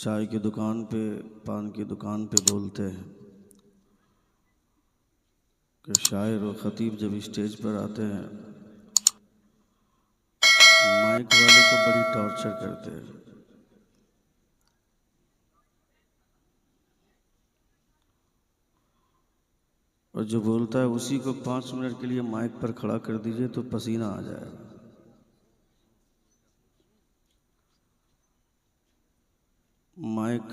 चाय की दुकान पे, पान की दुकान पे बोलते हैं कि शायर और ख़तीब जब स्टेज पर आते हैं माइक वाले को बड़ी टॉर्चर करते हैं। और जो बोलता है उसी को 5 मिनट के लिए माइक पर खड़ा कर दीजिए तो पसीना आ जाएगा। माइक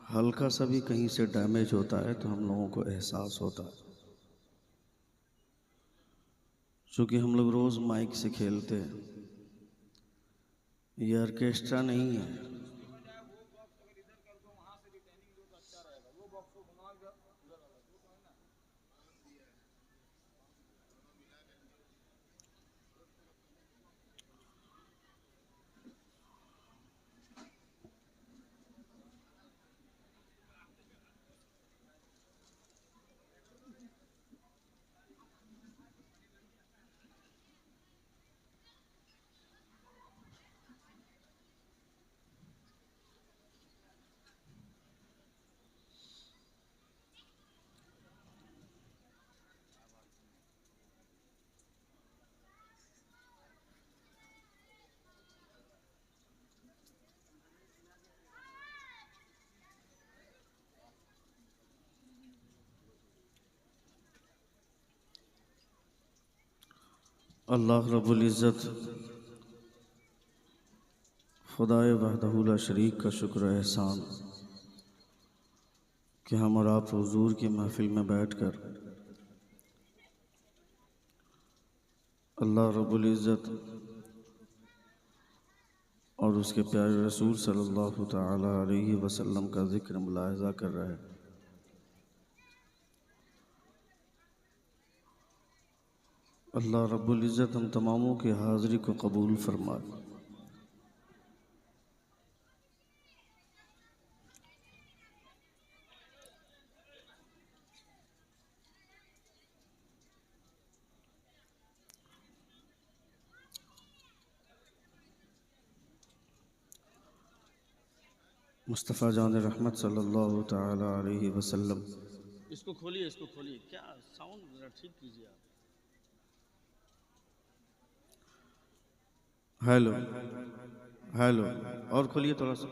हल्का सा भी कहीं से डैमेज होता है तो हम लोगों को एहसास होता है, क्योंकि हम लोग रोज़ माइक से खेलते हैं। ये ऑर्केस्ट्रा नहीं है। अल्लाह रब्बुल इज़्ज़त खुदाए वहदहू ला शरीक का शुक्र एहसान कि हम और आप हुजूर की महफिल में बैठकर अल्लाह रब्बुल इज़्ज़त और उसके प्यारे रसूल सल्लल्लाहु तआला अलैहि वसल्लम का ज़िक्र मुलाहिज़ा कर रहे हैं। अल्लाह रब्बुल इज़्ज़त हम तमामों की हाज़िरी को कबूल फरमाए। मुस्तफ़ा जान रहमत सल्लल्लाहु तआला अलैहि वसल्लम। इसको खोलिए, क्या साउंड जरा ठीक कीजिए आप। हेलो हेलो, और खोलिए थोड़ा सा।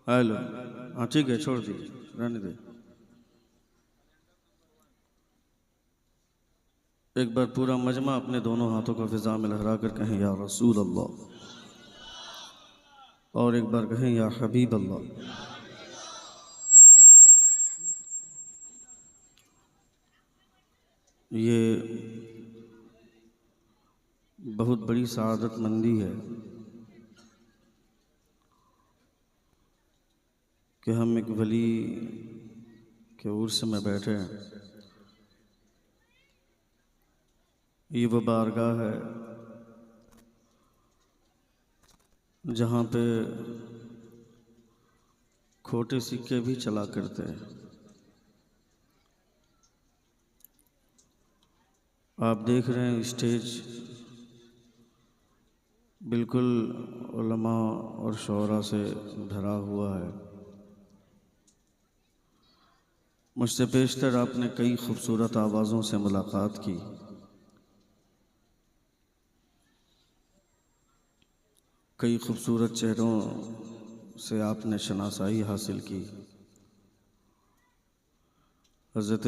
हेलो, हाँ ठीक है, छोड़ दीजिए, रहने दे। एक बार पूरा मजमा अपने दोनों हाथों को फिजा में लहरा कर कहें या रसूल अल्लाह, और एक बार कहें या हबीब अल्लाह। ये बहुत बड़ी सआदतमंदी है कि हम एक वली के उर्स में बैठे हैं। ये वो बारगाह है जहाँ पे खोटे सिक्के भी चला करते हैं। आप देख रहे हैं स्टेज बिल्कुल उलमा और शोरा से भरा हुआ है। मुझसे पेशतर आपने कई खूबसूरत आवाज़ों से मुलाकात की, कई खूबसूरत चेहरों से आपने शनासाई हासिल की। हज़रत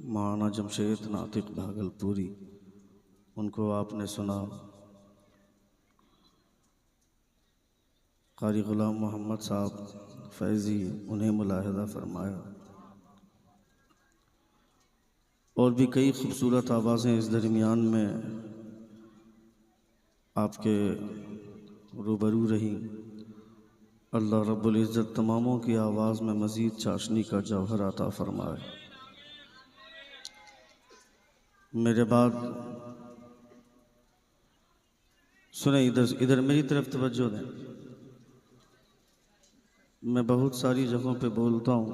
मौलाना जमशेद नातिक भागलपुरी, उनको आपने सुना। क़ारी ग़ुलाम मोहम्मद साहब फैज़ी, उन्हें मुलाहिज़ा फरमाया। और भी कई खूबसूरत आवाज़ें इस दरमियान में आपके रूबरू रहीं। अल्लाह रब्बुल इज़्ज़त तमामों की आवाज़ में मज़ीद चाशनी का जौहर अता फरमाए। मेरे बाद सुने, इधर इधर मेरी तरफ तवज्जो दें। मैं बहुत सारी जगहों पे बोलता हूँ,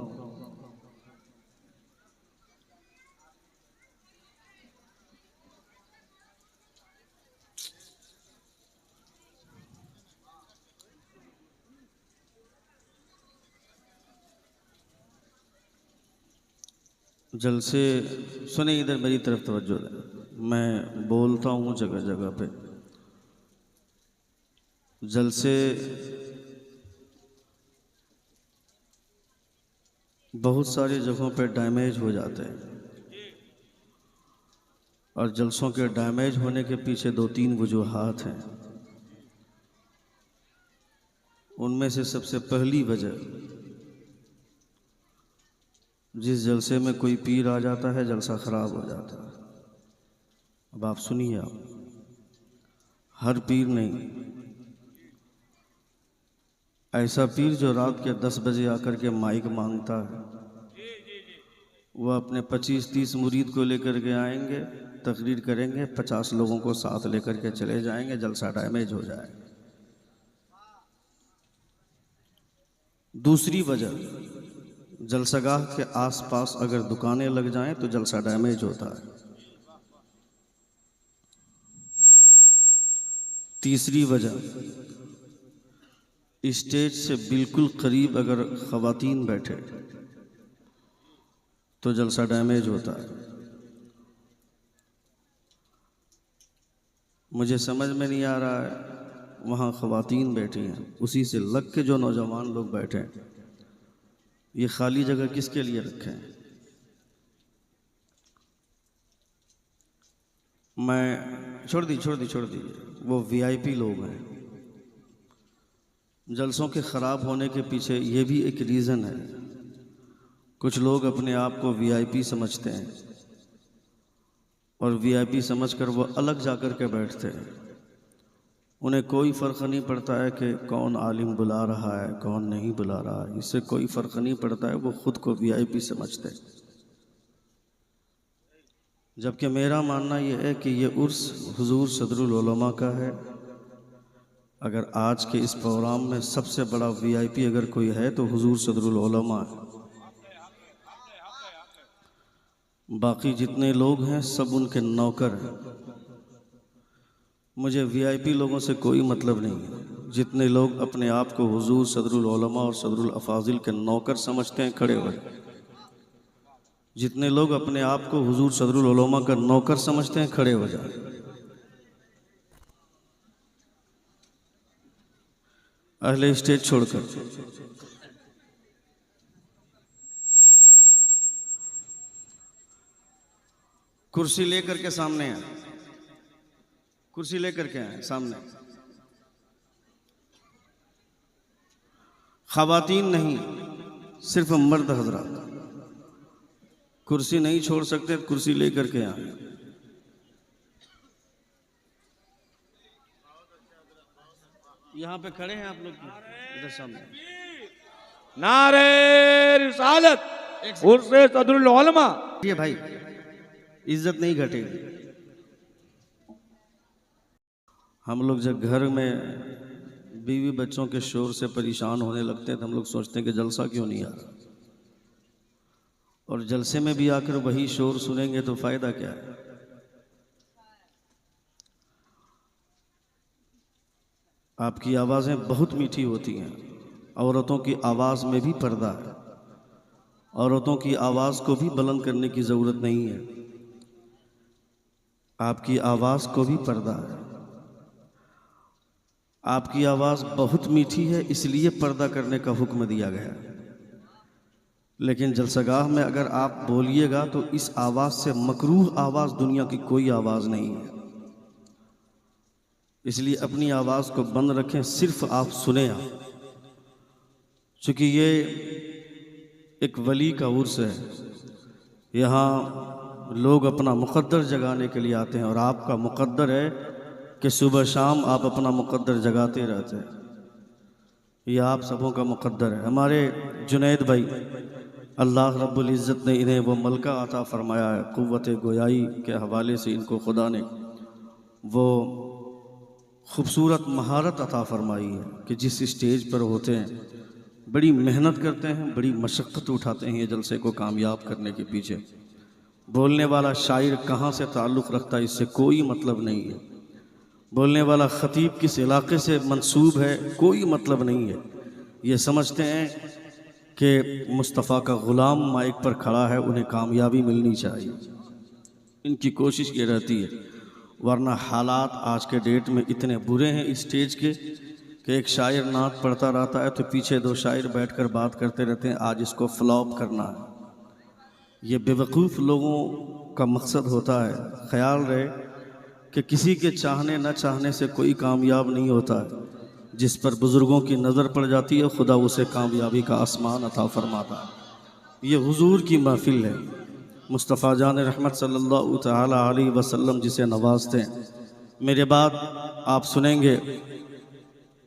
जलसे सुने, इधर मेरी तरफ तवज्जो दें। मैं बोलता हूँ जगह जगह पे। जलसे बहुत सारी जगहों पे डैमेज हो जाते हैं, और जलसों के डैमेज होने के पीछे 2-3 वजूहात हैं। उनमें से सबसे पहली वजह, जिस जलसे में कोई पीर आ जाता है जलसा खराब हो जाता है। अब आप सुनिए, आप हर पीर नहीं, ऐसा पीर जो रात के 10 बजे आकर के माइक मांगता है, वह अपने 25-30 मुरीद को लेकर के आएंगे, तकरीर करेंगे, 50 लोगों को साथ लेकर के चले जाएंगे, जलसा डैमेज हो जाएगा। दूसरी वजह, जलसागाह के आसपास अगर दुकानें लग जाएं तो जलसा डैमेज होता है। तीसरी वजह, स्टेज से बिल्कुल करीब अगर ख़वातीन बैठे तो जलसा डैमेज होता है। मुझे समझ में नहीं आ रहा है, वहाँ ख़वातीन बैठी हैं, उसी से लग के जो नौजवान लोग बैठे हैं, ये खाली जगह किसके लिए रखे हैं? मैं छोड़ दीजिए, वो वीआईपी लोग हैं। जलसों के ख़राब होने के पीछे ये भी एक रीज़न है। कुछ लोग अपने आप को वीआईपी समझते हैं, और वीआईपी समझकर वो अलग जाकर के बैठते हैं। उन्हें कोई फ़र्क नहीं पड़ता है कि कौन आलिम बुला रहा है, कौन नहीं बुला रहा है, इससे कोई फ़र्क नहीं पड़ता है। वो ख़ुद को वीआईपी समझते हैं। जबकि मेरा मानना ये है कि ये उर्स हुजूर सदरुल उलमा का है। अगर आज के इस प्रोग्राम में सबसे बड़ा वीआईपी अगर कोई है तो हुजूर सदरुल उलमा है। बाकी जितने लोग हैं सब उनके नौकर हैं। मुझे वीआईपी लोगों से कोई मतलब नहीं है। जितने लोग अपने आप को हुजूर सदरुल उलमा और सदरुल अफाजिल के नौकर समझते हैं, खड़े हो जाए। जितने लोग अपने आप को हुजूर सदरुल उलमा का नौकर समझते हैं, खड़े हो जाए। अहले स्टेज छोड़कर कुर्सी लेकर के सामने आए, कुर्सी लेकर के आए सामने। ख़वातीन नहीं, सिर्फ मर्द हजरात। कुर्सी नहीं छोड़ सकते, कुर्सी लेकर के आए। यहाँ पे खड़े हैं आप लोग, इधर सामने। नारे रिसालत उर्से सदरुल उलमा। ये भाई इज्जत नहीं घटेगी। हम लोग जब घर में बीवी बच्चों के शोर से परेशान होने लगते हैं तो हम लोग सोचते हैं कि जलसा क्यों नहीं आ रहा, और जलसे में भी आकर वही शोर सुनेंगे तो फायदा क्या है। आपकी आवाज़ें बहुत मीठी होती हैं। औरतों की आवाज़ में भी पर्दा है। औरतों की आवाज़ को भी बुलंद करने की ज़रूरत नहीं है। आपकी आवाज़ को भी पर्दा है। आपकी आवाज़ बहुत मीठी है, इसलिए पर्दा करने का हुक्म दिया गया है। लेकिन जलसागाह में अगर आप बोलिएगा तो इस आवाज़ से मकरूह आवाज़ दुनिया की कोई आवाज़ नहीं है। इसलिए अपनी आवाज़ को बंद रखें, सिर्फ आप सुने। आप चूँकि ये एक वली का उर्स है, यहाँ लोग अपना मुक़द्दर जगाने के लिए आते हैं, और आपका मुक़द्दर है कि सुबह शाम आप अपना मुक़द्दर जगाते रहते हैं। ये आप सबों का मुक़द्दर है। हमारे जुनैद भाई, अल्लाह रब्बुल इज़्ज़त ने इन्हें वो मलका अता फ़रमाया है, क़ुव्वत गोयाई के हवाले से इनको खुदा ने वो खूबसूरत महारत अता फ़रमाई है कि जिस स्टेज पर होते हैं बड़ी मेहनत करते हैं, बड़ी मशक्क़त उठाते हैं ये जलसे को कामयाब करने के पीछे। बोलने वाला शायर कहाँ से ताल्लुक़ रखता है इससे कोई मतलब नहीं है। बोलने वाला ख़तीब किस इलाके से मंसूब है कोई मतलब नहीं है। ये समझते हैं कि मुस्तफ़ा का ग़ुलाम माइक पर खड़ा है, उन्हें कामयाबी मिलनी चाहिए। इनकी कोशिश ये रहती है, वरना हालात आज के डेट में इतने बुरे हैं इस स्टेज के कि एक शायर नात पढ़ता रहता है तो पीछे दो शायर बैठकर बात करते रहते हैं, आज इसको फ्लॉप करना है। ये बेवकूफ़ लोगों का मकसद होता है। ख्याल रहे कि किसी के चाहने न चाहने से कोई कामयाब नहीं होता है। जिस पर बुज़ुर्गों की नज़र पड़ जाती है, खुदा उसे कामयाबी का आसमान अता फरमाता है। ये हुजूर की महफिल है। मुस्तफ़ा जान रहमत सल्लल्लाहु तआला अलैहि वसल्लम जिसे नवाजते हैं। मेरे बाद आप सुनेंगे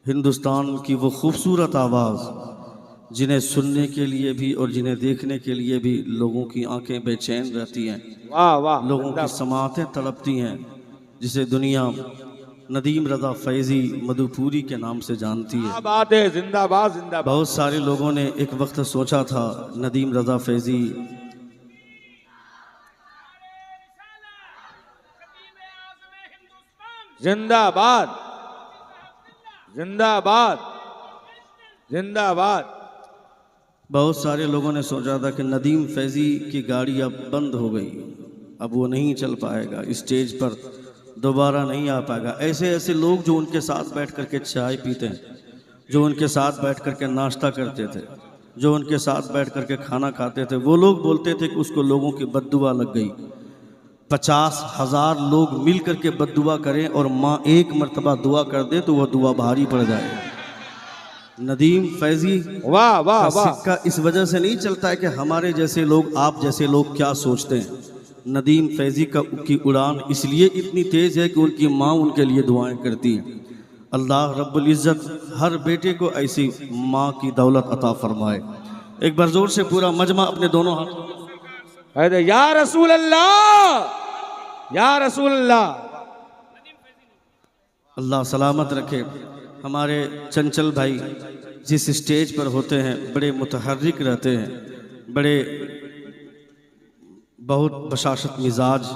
हिंदुस्तान की वो खूबसूरत आवाज़ जिन्हें सुनने के लिए भी और जिन्हें देखने के लिए भी लोगों की आंखें बेचैन रहती हैं, वाह वाह, लोगों की समातें तड़पती हैं, जिसे दुनिया नदीम रज़ा फैज़ी मधुपुरी के नाम से जानती है। क्या बात है, जिंदाबाद जिंदाबाद। बहुत सारे लोगों ने एक वक्त सोचा था नदीम रज़ा फैज़ी जिंदाबाद जिंदाबाद जिंदाबाद। बहुत सारे लोगों ने सोचा था कि नदीम फैज़ी की गाड़ी अब बंद हो गई, अब वो नहीं चल पाएगा, स्टेज पर दोबारा नहीं आ पाएगा। ऐसे ऐसे लोग जो उनके साथ बैठ कर के चाय पीते हैं, जो उनके साथ बैठ कर के नाश्ता करते थे, जो उनके साथ बैठ कर के खाना खाते थे, वो लोग बोलते थे कि उसको लोगों की बद्दुआ लग गई। 50,000 लोग मिल कर के बद्दुआ करें और माँ एक मर्तबा दुआ कर दे तो वह दुआ भारी पड़ जाए। नदीम फैज़ी वाह वाह का वाह। सिक्का इस वजह से नहीं चलता है कि हमारे जैसे लोग, आप जैसे लोग क्या सोचते हैं। नदीम फैज़ी की उड़ान इसलिए इतनी तेज़ है कि उनकी माँ उनके लिए दुआएं करती हैं। अल्लाह रब्बुल इज़्ज़त हर बेटे को ऐसी माँ की दौलत अता फरमाए। एक बार जोर से पूरा मजमा अपने दोनों हाथ अरे या रसूल अल्लाह, या रसूल अल्लाह। अल्लाह सलामत रखे। हमारे चंचल भाई जिस स्टेज पर होते हैं बड़े मुतहर्रिक रहते हैं, बड़े बहुत बशाशत मिजाज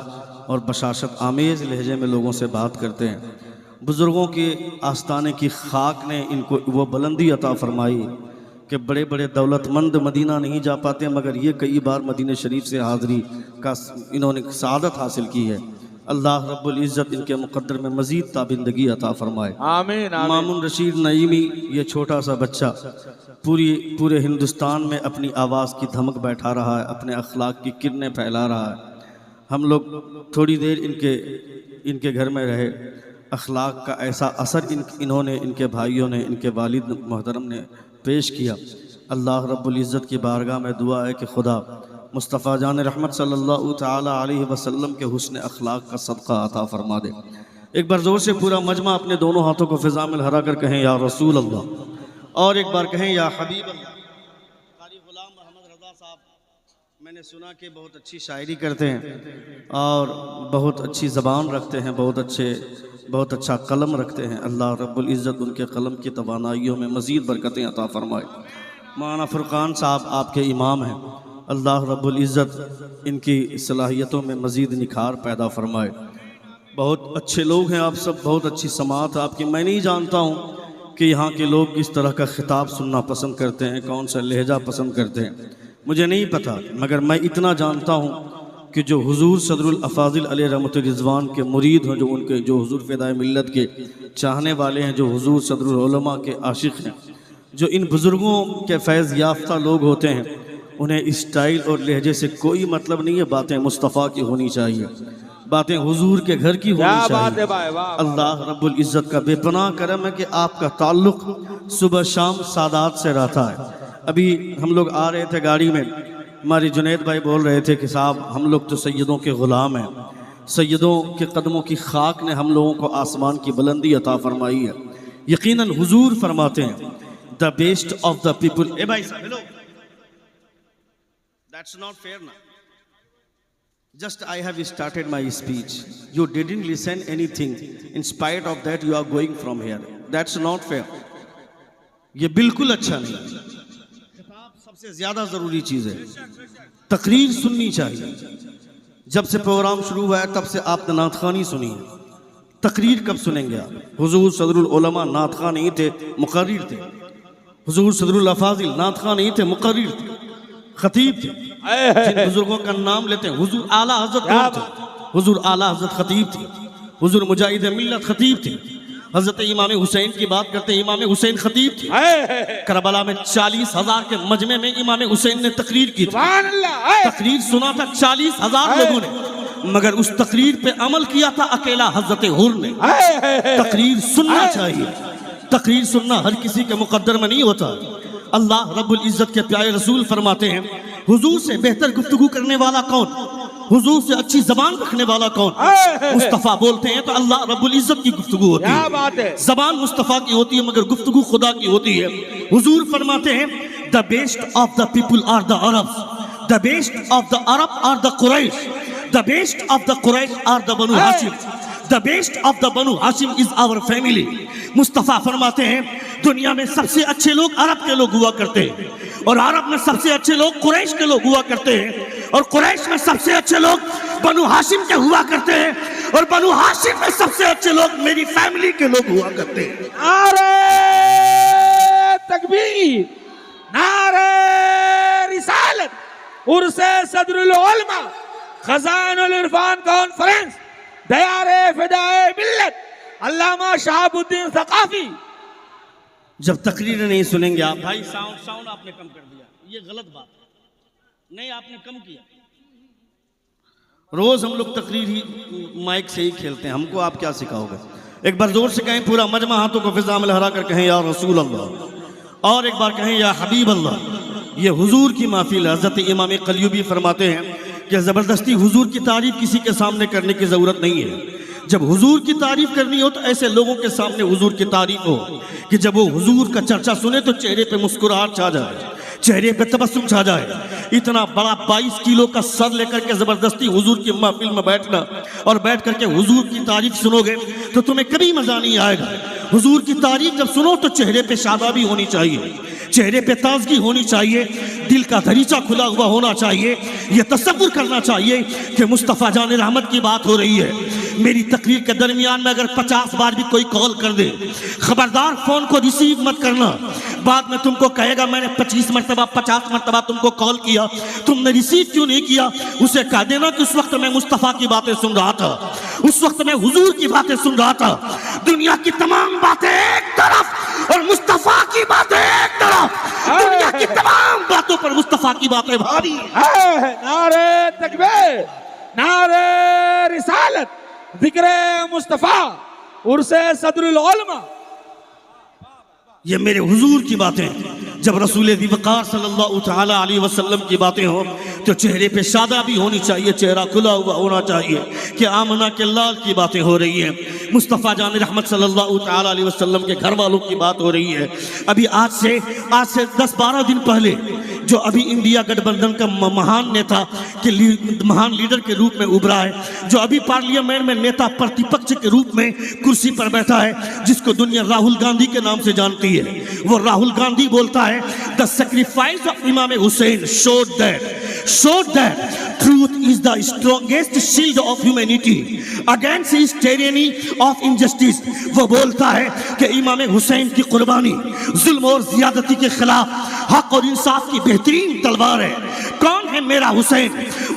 और बशाशत आमेज़ लहजे में लोगों से बात करते हैं। बुज़ुर्गों के आस्ताने की खाक ने इनको वो बुलंदी अता फरमाई कि बड़े बड़े दौलतमंद मदीना नहीं जा पाते, मगर ये कई बार मदीने शरीफ से हाज़री का इन्होंने सआदत हासिल की है। अल्लाह रब्बुल इज़्ज़त इनके मुक़द्दर में मज़ीद ताबिंदगी अता फरमाए। आमीन आमीन। मामून रशीद नईमी, ये छोटा सा बच्चा पूरे हिंदुस्तान में अपनी आवाज़ की धमक बैठा रहा है, अपने अखलाक की किरणें फैला रहा है। हम लोग थोड़ी देर इनके घर में रहे, अखलाक का ऐसा असर इन्होंने, इनके भाइयों ने, इनके वालिद मोहतरम ने पेश किया। अल्लाह रब्बुल इज़्ज़त की बारगाह में दुआ है कि खुदा मुस्तफ़ा जान रहमत सल्लल्लाहु तआला अलैहि वसल्लम के हुस्न अखलाक का सदका अता फरमा दे। एक बार ज़ोर से पूरा मजमा अपने दोनों हाथों को फ़िज़ा में लहरा कर कहें या रसूल अल्लाह, और एक बार कहें या हबीब अल्लाह। कारी ग़ुलाम मोहम्मद रज़ा साहब, मैंने सुना कि बहुत अच्छी शायरी करते हैं और बहुत अच्छी ज़बान रखते हैं, बहुत अच्छा कलम रखते हैं। अल्लाह रब्बुल इज़्ज़त उनके कलम की तवानाइयों में मज़ीद बरकतें अता फ़रमाए। मौलाना फ़ुरक़ान साहब आपके इमाम हैं, अल्लाह रब्बुल इज़्ज़त इनकी सलाहियतों में मज़ीद निखार पैदा फ़रमाए। बहुत अच्छे लोग हैं आप सब, बहुत अच्छी समात है आपकी। मैं नहीं जानता हूँ कि यहाँ के लोग किस तरह का खिताब सुनना पसंद करते हैं, कौन सा लहजा पसंद करते हैं, मुझे नहीं पता, मगर मैं इतना जानता हूँ कि जो हुजूर सदरुल अफाजिल अलैहि रहमतुर रिज़वान के मुरीद हैं, जो हुजूर फ़िदाए मिल्लत के चाहने वाले हैं, जो हुजूर सदरुल उलमा के आशिक़ हैं, जो इन बुज़ुर्गों के फैज़ याफ्ता लोग होते हैं, उन्हें स्टाइल और लहजे से कोई मतलब नहीं है। बातें मुस्तफ़ा की होनी चाहिए, बातें हुजूर के घर की होनी चाहिए। अल्लाह रब्बुल इज़्ज़त का बेपनाह करम है कि आपका ताल्लुक़ सुबह शाम सादात से रहता है। अभी हम लोग आ रहे थे गाड़ी में, हमारे जुनैद भाई बोल रहे थे कि साहब हम लोग तो सैयदों के ग़ुलाम हैं, सैयदों के कदमों की खाक ने हम लोगों को आसमान की बुलंदी अता फरमाई है। यकीनन हुजूर फरमाते हैं the best of the people. ए भाई साहब हेलो, दैट्स नॉट फेयर ना। Just I have started my speech. You didn't listen anything. In spite of that, you are going from here. That's not fair. ये बिल्कुल अच्छा नहीं। खिताब सबसे ज़्यादा ज़रूरी चीज़ है। तकरीर सुननी चाहिए। जब से प्रोग्राम शुरू हुआ है तब से आपने नात ख़ानी सुनी है। तकरीर कब सुनेंगे आप? हुजूर सदरुल उलमा नात ख़ान नहीं थे, मुक़र्रिर थे। हुजूर सदरुल अफाजिल नात खां नहीं थे, मुकर्रिर थे, खतीब थे। जिन बुजुर्गों का नाम लेते हैं, हुजूर आला हजरत कौन थे? हुजूर आला हजरत खतीब थे। हुजूर मुजाहिद मिल्लत खतीब थे। हजरत इमाम हुसैन की बात करते हैं, इमाम हुसैन खतीब थे। करबला में 40,000 के मजमे में इमाम हुसैन ने तकरीर की थी। तकरीर सुना था 40,000 लोगों ने, मगर उस तकरीर पे अमल किया था अकेला हजरत हुर ने। तकरीर सुनना चाहिए, तकरीर सुनना हर किसी के मुकद्दर में नहीं होता। अल्लाह रब्बुल इज्जत के प्यारे रसूल फरमाते हैं, हुजूर से बेहतर गुफ्तगू करने वाला कौन, हुजूर से अच्छी जबान रखने वाला कौन? मुस्तफा बोलते हैं तो अल्लाह रब्बुल इज्जत की गुफ्तगू होती है। बात है, जबान मुस्तफा की होती है, मगर गुफ्तगू खुदा की होती है। हुजूर फरमाते हैं, the best of the people are the Arabs, the best of the Arab are the Quraysh, the best of the Quraysh are the Banu Hashim, the best of the Banu Hashim is our family. Mustafa फरमाते हैं, दुनिया में सबसे अच्छे लोग अरब के लोग हुआ करते हैं, और अरब में सबसे अच्छे लोग कुरैश के लोग हुआ करते हैं, और कुरैश में सबसे अच्छे लोग बनु हाशिम के हुआ करते हैं, और बनु हाशिम में सबसे अच्छे लोग मेरी फैमिली के लोग हुआ करते हैं। नारे तकबीर, नारे रिसालत, उर्से सदरुल उलमा, खजानुल इरफान कॉन्फ्रेंस, दयारे फिदाए मिल्लत, अल्लामा शहाबुद्दीन सकाफी। जब तकरीर नहीं सुनेंगे आप, भाई साउंड साउंड आपने कम कर दिया, ये गलत बात है। नहीं, आपने कम किया। रोज हम लोग तकरीर ही माइक से ही खेलते हैं, हमको आप क्या सिखाओगे? एक बार जोर से कहें, पूरा मजमा हाथों को फिजा में लहरा कर कहें या रसूल अल्लाह, और एक बार कहें या हबीब अल्लाह। ये हुजूर की महफिल है। हज़रत इमाम कल्यूबी फरमाते हैं कि ज़बरदस्ती हुजूर की तारीफ किसी के सामने करने की ज़रूरत नहीं है। जब हुजूर की तारीफ करनी हो तो ऐसे लोगों के सामने हुजूर की तारीफ हो कि जब वो हुजूर का चर्चा सुने तो चेहरे पे मुस्कुराहट छा जाए, चेहरे पे तबस्सुम छा जाए। इतना बड़ा 22 किलो का सर लेकर के जबरदस्ती हुजूर की महफिल में बैठना और बैठ करके हुजूर की तारीफ सुनोगे तो तुम्हें कभी मजा नहीं आएगा। हुजूर की तारीफ जब सुनो तो चेहरे पे शादाबी होनी चाहिए, चेहरे पे ताजगी होनी चाहिए, दिल का दरीचा खुला हुआ होना चाहिए। यह तसव्वुर करना चाहिए कि मुस्तफ़ा जान रहमत की बात हो रही है। मेरी तकरीर के दरमियान में अगर 50 बार भी कोई कॉल कर दे, खबरदार फोन को रिसीव मत करना। बाद में तुमको कहेगा मैंने 25 मरतबा 50 मरतबा तुमको कॉल किया, तुमने रिसीव क्यों नहीं किया? उसे कह देना कि उस वक्त मैं मुस्तफ़ा की बातें सुन रहा था, उस वक्त मैं हुजूर की बातें सुन रहा था। दुनिया की तमाम बातें एक तरफ और मुस्तफ़ा की बातें एक तरफ, दुनिया की तमाम बातों पर मुस्तफ़ा की बातें भारी। नारे तकबीर, नारे रिसालत, जिक्र मुस्तफ़ा, उर्से सदरुल उलमा। ये मेरे हुजूर की बातें। जब रसूल वक़ार सल्लल्लाहु तआला अलैहि वसल्लम की बातें हो तो चेहरे पे शादाबी होनी चाहिए, चेहरा खुला हुआ होना चाहिए कि आमना के लाल की बातें हो रही हैं, मुस्तफ़ा जान रहमत सल्लल्लाहु तआला अलैहि वसल्लम के घर वालों की बात हो रही है। अभी आज से 10-12 दिन पहले जो अभी इंडिया गठबंधन का महान नेता के महान लीडर के रूप में उभरा है, जो अभी पार्लियामेंट में नेता प्रतिपक्ष के रूप में कुर्सी पर बैठा है, जिसको दुनिया राहुल गांधी के नाम से जानती है, वो राहुल गांधी बोलता है द सैक्रिफाइस ऑफ इमाम Hussain showed that truth is the strongest shield of humanity against his tyranny of injustice। वो बोलता है कि इमाम हुसैन की कुर्बानी जुल्म और ज़ियादती के खिलाफ हक और इंसाफ की बेहतरीन तलवार है। कौन है मेरा हुसैन?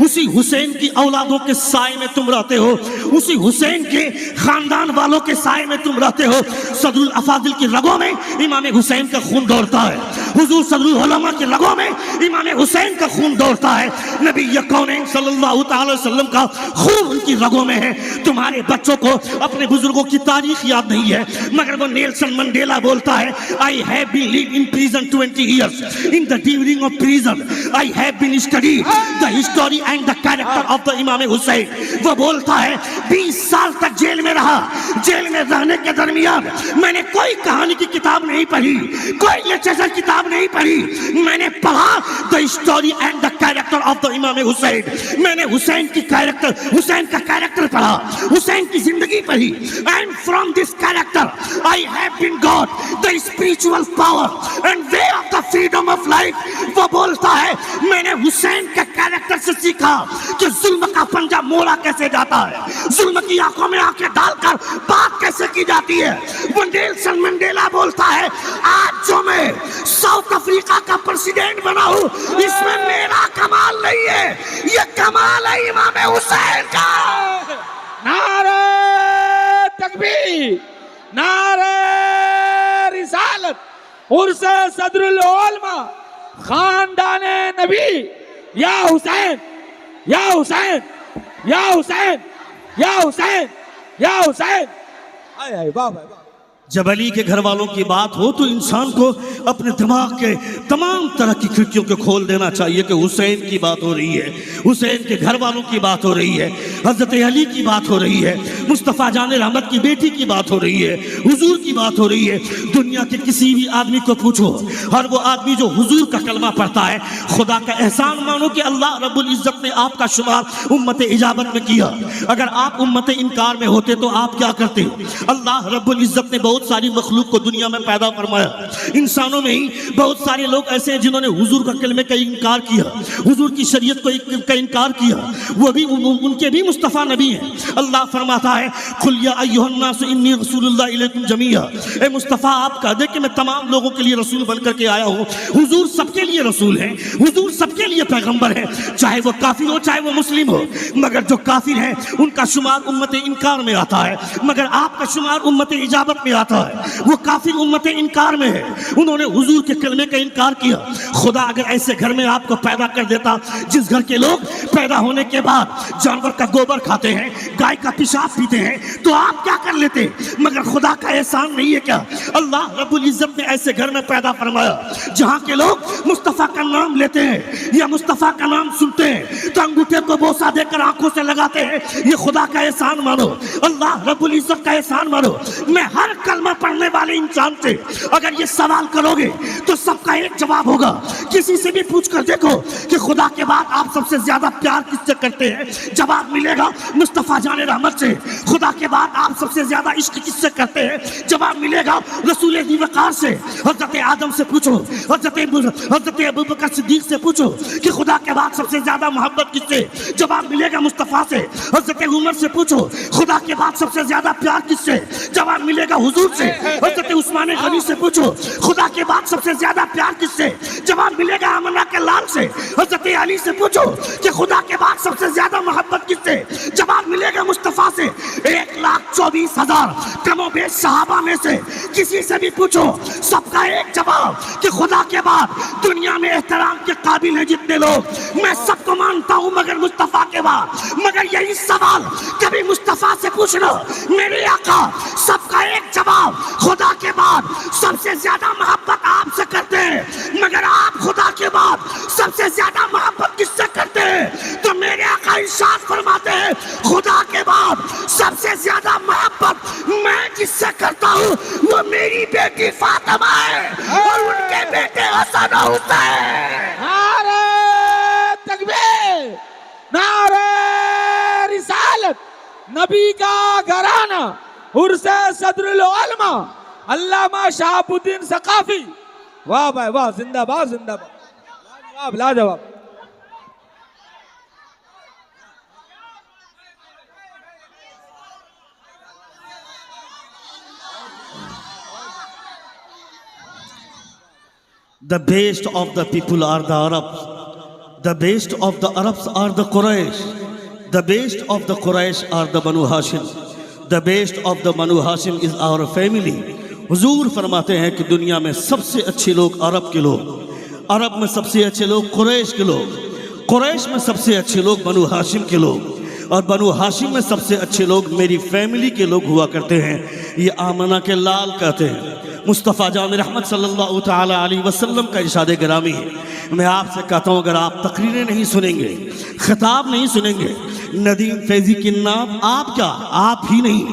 उसी हुसैन की औलादों के साए में तुम रहते हो, उसी हुसैन के खानदान वालों के साए में तुम रहते हो। सदरुल अफाजिल की रगों में इमाम हुसैन का खून दौड़ता है, हुजूर सदरुल उलमा की रगों में इमाम हुसैन का खून दौड़ता है। नबी कौनैन सल्लल्लाहु अलैहि वसल्लम का खून उनकी रगों में है। तुम्हारे बच्चों को अपने बुजुर्गों की तारीख याद नहीं है, मगर वो नेल्सन मंडेला बोलता है I have been live in prison 20 years। In the during of prison, I have been studied the history and the character of the इमाम हुसैन। वो बोलता है 20 साल तक जेल में रहा, जेल में रहने के दरमियान मैंने कोई कहानी की किताब नहीं पढ़ी, कोई लिटरेचर किताब नहीं पढ़ी, मैंने पढ़ा the history and the character of the इमाम हुसैन। मैंने हुसैन की कैरेक्टर, हुसैन का कैरेक्टर पढ़ा, हुसैन की जिंदगी पढ़ी, and from this character I have been got the spiritual power and way of the freedom of life. वो बोलता है मैंने हुसैन के कैरेक्टर से सीखा कि जुल्म का पंजा मोड़ा कैसे जाता है, जुल्म की आंखों में आंखें डालकर बात कैसे की जाती है। वो नेल्सन मंडेला बोलता है, आज जो मैं साउथ अफ्रीका का प्रेसिडेंट बना हूं, इसमें मेरा कमाल नहीं है, ये कमाल है इमाम हुसैन का। नारे तकबीर, नारे रिसालत, उर्स सदरुल उलमा, खानदाने नबी, या हुसैन, या हुसैन, या हुसैन, या हुसैन, या हुसैन। आए आए वाह वाह। जब अली के घर वालों की बात हो तो इंसान को अपने दिमाग के तमाम तरह की खिड़कियों को खोल देना चाहिए कि हुसैन की बात हो रही है, हुसैन के घर वालों की बात हो रही है, हजरत अली की बात हो रही है, मुस्तफ़ा जान रहमत की बेटी की बात हो रही है, हुजूर की बात हो रही है। दुनिया के किसी भी आदमी को पूछो, हर वो आदमी जो हुजूर का कलमा पढ़ता है, खुदा का एहसान मानो कि अल्लाह रब्बुल इज़्ज़त ने आपका शुमार उम्मत इजाबत में किया। अगर आप उम्मत इनकार में होते तो आप क्या करते? अल्लाह रब्बुल इज़्ज़त ने बहुत सारी मखलूक को दुनिया में पैदा फरमाया। इंसानों में ही बहुत सारे लोग ऐसे हैं जिन्होंने हुजूर का कलमे का इनकार किया, हुजूर की शरीयत का इनकार किया, वो भी उनके भी मुस्तफ़ा नबी हैं। अल्लाह फरमाता है, कुल या अय्युहन्नास इन्नी रसूलुल्लाह इलैकुम जमीआ, ए मुस्तफ़ा आप कह दे कि मैं तमाम लोगों के लिए रसूल बनकर के आया हूँ। हुजूर सबके लिए रसूल हैं, हुजूर सबके लिए पैगंबर हैं, चाहे वो काफिर हो चाहे वो मुस्लिम हो। मगर जो काफिर हैं उनका शुमार उम्मत इनकार में आता है, मगर आपका शुमार उम्मत इजाबत में आता है। वो काफिर उम्मत इनकार में है, उन्होंने हुजूर के कलमे का इनकार किया। खुदा अगर ऐसे घर में आपको पैदा कर देता जिस घर के लोग पैदा होने के बाद जानवर का गोबर खाते हैं, गाय का पेशाब पीते हैं, तो आप क्या कर लेते? मगर खुदा का एहसान नहीं है क्या? अल्लाह रब्बुल इज़्ज़त ने ऐसे घर में पैदा फरमाया जहाँ के लोग मुस्तफ़ा का नाम लेते हैं या मुस्तफ़ा का नाम सुनते हैं तो अंगूठे को बोसा देकर आंखों से लगाते हैं। ये खुदा का एहसान मानो, अल्लाह रब्बुल इज़्ज़त का एहसान मानो। मैं हर कलमा पढ़ने वाले इंसान से अगर ये सवाल करोगे तो सबका एक जवाब होगा। किसी से भी पूछ कर देखो कि खुदा के बाद आप सबसे ज्यादा प्यार किससे करते हैं, जवाब मिलेगा मुस्तफ़ा जान रहमत से। खुदा के बाद आप सबसे ज्यादा इश्क किससे करते हैं, जवाब मिलेगा रसूल वक़ार से। हज़रत आदम से पूछो, हज़रत अबू बकर सिद्दीक़ से पूछो कि खुदा के बाद सबसे ज्यादा मोहब्बत किससे, जवाब मिलेगा मुस्तफ़ा से। हज़रत उमर से पूछो खुदा के बाद सबसे ज्यादा प्यार किससे, जवाब मिलेगा हुजूर से। हज़रत उस्मान गनी से पूछो खुदा के बाद सबसे ज्यादा प्यार किससे, जवाब मिलेगा आमना के लाल से। हज़रत अली से पूछो कि खुदा के बाद सबसे ज्यादा मोहब्बत किससे, जवाब मिलेगा मुस्तफ़ा से। 1,24,000 कमोबेश सहाबा में से किसी से भी पूछो, सबका एक जवाब कि खुदा के बाद दुनिया में एहतराम के काबिल है जितने लोग, मैं सबको मानता हूं मगर मुस्तफ़ा के बाद। मगर यही सवाल कभी मुस्तफ़ा से पूछना, मेरे आका सबका एक जवाब, खुदा के बाद सबसे ज्यादा मोहब्बत आपसे करते हैं, मगर आप खुदा के बाद सबसे ज्यादा मोहब्बत किससे करते हैं? तो मेरे आका इरशाद फरमाते हैं, खुदा के बाद सबसे ज्यादा मोहब्बत मैं किससे करता हूँ, वो मेरी बेटी फातिमा है और उनके बेटे हसन हुसैन। नारे तकबीर, नारे रिसालत, नबी का घराना, उर्स सदरुल उलमा, अल्लामा शहाबुद्दीन सकाफी। वाह भाई वाह, जिंदाबाद जिंदाबाद, लाजवाब लाजवाब। The best of the people are the Arabs. The best of the Arabs are the Quraysh. The best of the Quraysh are the Banu Hashim. The best of the Banu Hashim is our family. हुजूर फरमाते हैं कि दुनिया में सबसे अच्छे लोग अरब के लोग, अरब में सबसे अच्छे लोग कुरैश के लोग, कुरैश में सबसे अच्छे लोग बनु हाशिम के लोग, और बनु हाशिम में सबसे अच्छे लोग मेरी फैमिली के लोग हुआ करते हैं। ये आमना के लाल कहते हैं। मुस्तफ़ा जान रहमत सल्लल्लाहु ताला अलैहि वसल्लम का इरशाद गिरामी है। मैं आपसे कहता हूँ, अगर आप तकरीरें नहीं सुनेंगे, खिताब नहीं सुनेंगे, नदीम फैज़ी किन्नाब, आप क्या, आप ही नहीं,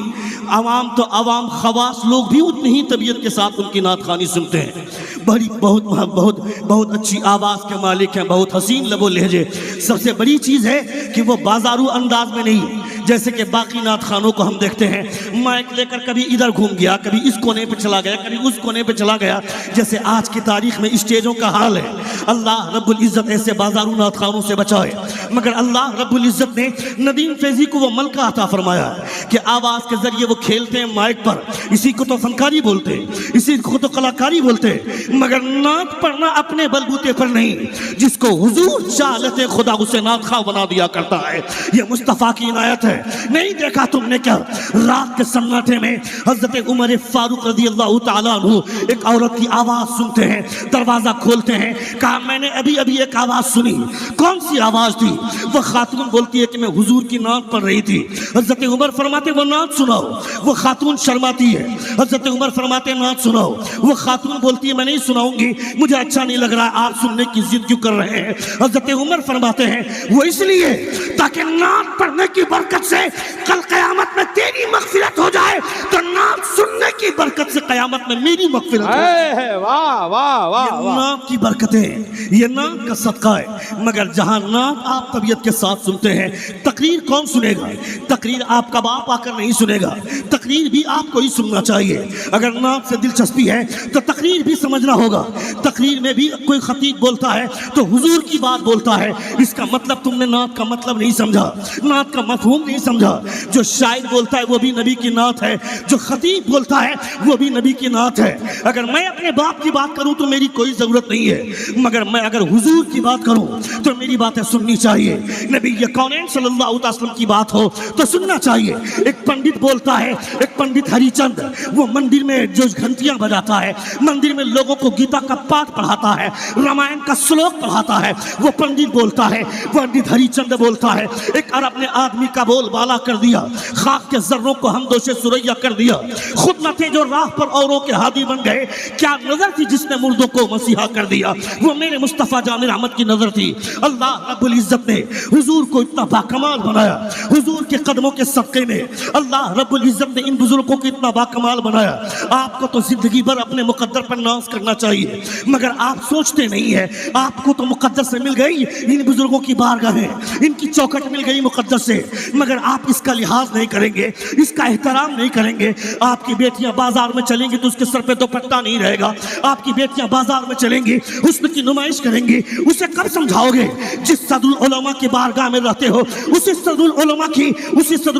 आवाम तो आवाम खवास लोग भी उतनी ही तबीयत के साथ उनकी नात खानी सुनते हैं। बड़ी बहुत बहुत बहुत अच्छी आवाज़ के मालिक हैं, बहुत हसीन लबो लहजे। सबसे बड़ी चीज़ है कि वो बाजारू अंदाज में नहीं, जैसे कि बाकी नात खानों को हम देखते हैं, माइक लेकर कभी इधर घूम गया, कभी इस कोने पे चला गया, कभी उस कोने पे चला गया, जैसे आज की तारीख में स्टेजों का हाल है। अल्लाह रब्बुल इज़्ज़त ऐसे बाजारू नात खानों से बचाए। मगर अल्लाह रब्बुल इज़्ज़त ने नदीम फैजी को वो मलका अता फरमाया कि आवाज़ के जरिए वो खेलते हैं माइक पर, इसी को तो फनकारी बोलते हैं, इसी को तो कलाकारी बोलते हैं। मगर नात पढ़ना अपने बलबूते पर नहीं, जिसको हुजूर चाहते खुदा उसे नात खा बना दिया करता है। ये मुस्तफ़ा की इनायत है। नहीं देखा तुमने क्या, रात के सन्नाटे में हजरत उमर फारूक रज़ी अल्लाह तआला अन्हु एक औरत की आवाज़ सुनते हैं, दरवाज़ा खोलते हैं, कहा मैंने अभी अभी एक आवाज़ सुनी। कौन सी आवाज़ थी? वो खातून बोलती है कि मैं हुजूर की नात पढ़ रही थी। हजरत उमर फरमाते वो नात सुनाओ। वो खातून शर्माती है। हजरत उमर फरमाते नात सुनाओ। वो खातून बोलती है मैं नहीं सुनाऊंगी, मुझे अच्छा नहीं लग रहा है, आप सुनने की जिद क्यों कर रहे हैं? हजरत उमर फरमाते हैं वो इसलिए ताकि नात पढ़ने की बरकत से कल क़यामत में तेरी मग़फ़िरत हो जाए, तो नात सुनने की बरकत से क़यामत में मेरी मग़फ़िरत हो जाए। वाह वाह वाह वाह। नात की बरकतें, ये नात का सदका है। मगर जहां नात आप तबीयत के साथ सुनते हैं, तकरीर कौन सुनेगा? तकरीर आपका बाप आकर नहीं सुनेगा, तकरीर भी आपको ही सुनना चाहिए। अगर नात से दिलचस्पी है तो तकरीर भी समझना होगा। तकरीर में भी कोई खतीब बोलता है तो हुजूर की बात बोलता है, इसका मतलब तुमने नात का मतलब नहीं समझा, नात का मफहूम नहीं समझा। जो शायर बोलता है वो भी नबी की नात है, जो खतीब बोलता है वो भी नबी की नात है। अगर मैं अपने बाप की बात करूं तो मेरी कोई ज़रूरत नहीं है, मगर मैं अगर हुजूर की बात करूं तो मेरी बातें सुननी चाहिए। नबी कौनैन सल्लल्लाहु अलैहि वसल्लम की बात हो तो सुनना चाहिए। एक पंडित बोलता है, एक पंडित हरिचंद, वो मंदिर में जो घंटियां बजाता है, मंदिर में लोगों को गीता का पाठ पढ़ाता है, रामायण का श्लोक पढ़ाता है, वो पंडित बोलता है, पंडित हरिचंद बोलता है एक अरब ने आदमी का बोल बाला कर दिया, खाक के जर्रों को हम दोषे सुरैया कर दिया, खुद न थे जो राह पर औरों के हादी बन गए, क्या नजर थी जिसने मुर्दों को मसीहा कर दिया, वो मेरे मुस्तफ़ा जान रहमत की नजर थी। अल्लाह रब्बुल इज़्ज़त ने हुजूर को इतना बाकमाल बनाया, हुजूर के कदमों के सदक़े में अल्लाह रब्बुल इज़्ज़त ने इन बुजुर्गों को इतना बाकमाल बनाया। आपको तो जिंदगी भर अपने मुकद्दर पर नाज करना चाहिए, मगर आप सोचते नहीं है आपको तो मुकद्दर से मिल गई इन बुजुर्गों की बारगाहें, इनकी चौखट मिल गई मुकद्दर से, मगर आप इसका लिहाज नहीं करेंगे, इसका एहतराम नहीं करेंगे। आपकी बेटियां बाजार में चलेंगी तो उसके सर पे दुपट्टा नहीं रहेगा, आपकी बेटियां बाजार में चलेंगी हुस्न की नुमाइश करेंगी, उसे कब समझाओगे? जिस सदरुल उलमा की बारगाह में रहते हो, उसी सदरुल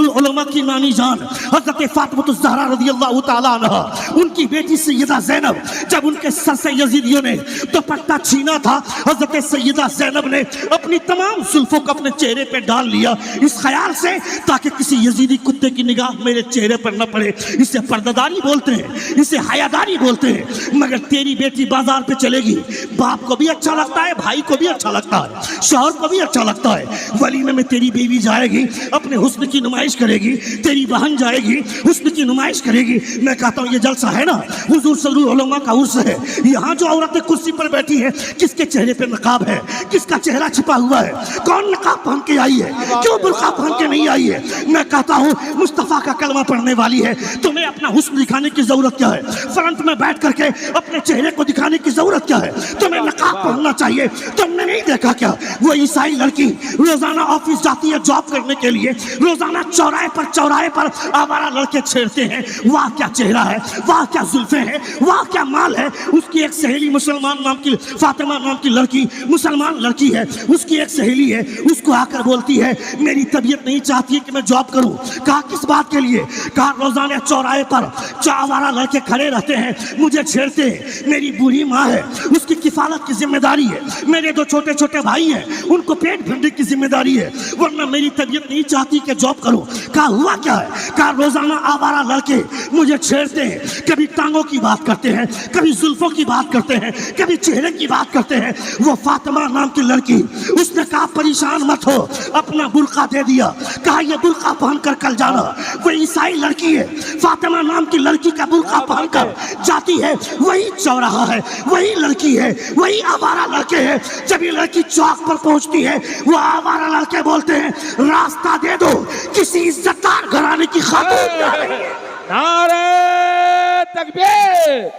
उलमा की नानी जान हज़रत फातिमा ज़हरा रज़ियल्लाहु ताला अन्हा, उनकी बेटी सैयदा ज़ैनब, जब उनके सर से यजीदियों ने दुपट्टा छीना था, हज़रत सैयदा ज़ैनब ने अपनी तमाम जुल्फों को अपने चेहरे पे डाल लिया, इस ख्याल से ताकि किसी यजीदी कुत्ते की निगाह मेरे चेहरे पर न पड़े। इसे पर्दादारी बोलते हैं, इसे हयादारी बोलते हैं। मगर तेरी बेटी बाजार पे चलेगी, बाप को भी अच्छा लगता है, भाई को भी अच्छा लगता है, शौहर को भी अच्छा लगता है। वलीमे में तेरी बीवी जाएगी, अपने हुस्न की नुमाइश करेगी, तेरी बहन जाएगी, हुस्न की नुमाइश करेगी। मैं कहता हूँ ये जलसा है ना, हुजूर सल्लल्लाहु अलैहि वसल्लम का उर्स है। यहाँ जो औरतें कुर्सी पर बैठी है, किसके चेहरे पे नकाब है? किसका चेहरा छिपा हुआ है? कौन नकाब पहन के आई है? क्यों बुर्का पहन के नहीं आई है? मैं कहता हूँ मुस्तफ़ा का कलमा पढ़ने वाली है, तुम्हें अपना हुस्न दिखाने की जरूरत क्या है? फ्रंट में बैठ करके अपने चेहरे को दिखाने की जरूरत क्या है? तुम्हें नकाब पहनना चाहिए। तुमने नहीं देखा क्या वो ईसाई लड़की रोजाना ऑफिस जाती है जॉब करने के लिए, रोजाना चौराहे पर आवारा लड़के छेड़ते हैं। वाह क्या चेहरा है, वाह क्या जुल्फे हैं, वाह क्या माल है। उसकी एक सहेली मुसलमान नाम की फातिमा नाम की लड़की, मुसलमान लड़की है, उसकी एक सहेली है, उसको आकर बोलती है मेरी तबीयत नहीं चाहती है कि मैं जॉब करूं। कहा किस बात के लिए? कहा रोजाना चौराहे पर आवारा लड़के खड़े रहते हैं, मुझे छेड़ते हैं, मेरी बूढ़ी माँ है, उसकी किफालत की जिम्मेदारी है, मेरे दो छोटे छोटे भाई हैं, उनको पेट भरने की जिम्मेदारी है, वरना मेरी तबीयत नहीं चाहती कि जॉब करूं। कहा हुआ क्या है? कहा रोजाना आवारा लड़के मुझे छेड़ते हैं, कभी टांगों की बात करते हैं, कभी जुल्फों की बात करते हैं, कभी चेहरे की बात करते हैं। वो फातिमा नाम की लड़की, उसने कहा परेशान मत हो, अपना बुर्का दे दिया, कहा ये बुर्का पहनकर कल जाना। वो ईसाई लड़की है, फातिमा नाम की लड़की का बुर्का पहनकर जाती है, वही चौराहा है, वही लड़की है, वही आवारा लड़के हैं। जब ये लड़की चौक पर पहुंचती है, वो आवारा लड़के बोलते हैं रास्ता दे दो, किसी इज्जतदार घराने की खातून जा रही है। नारे तकबीर,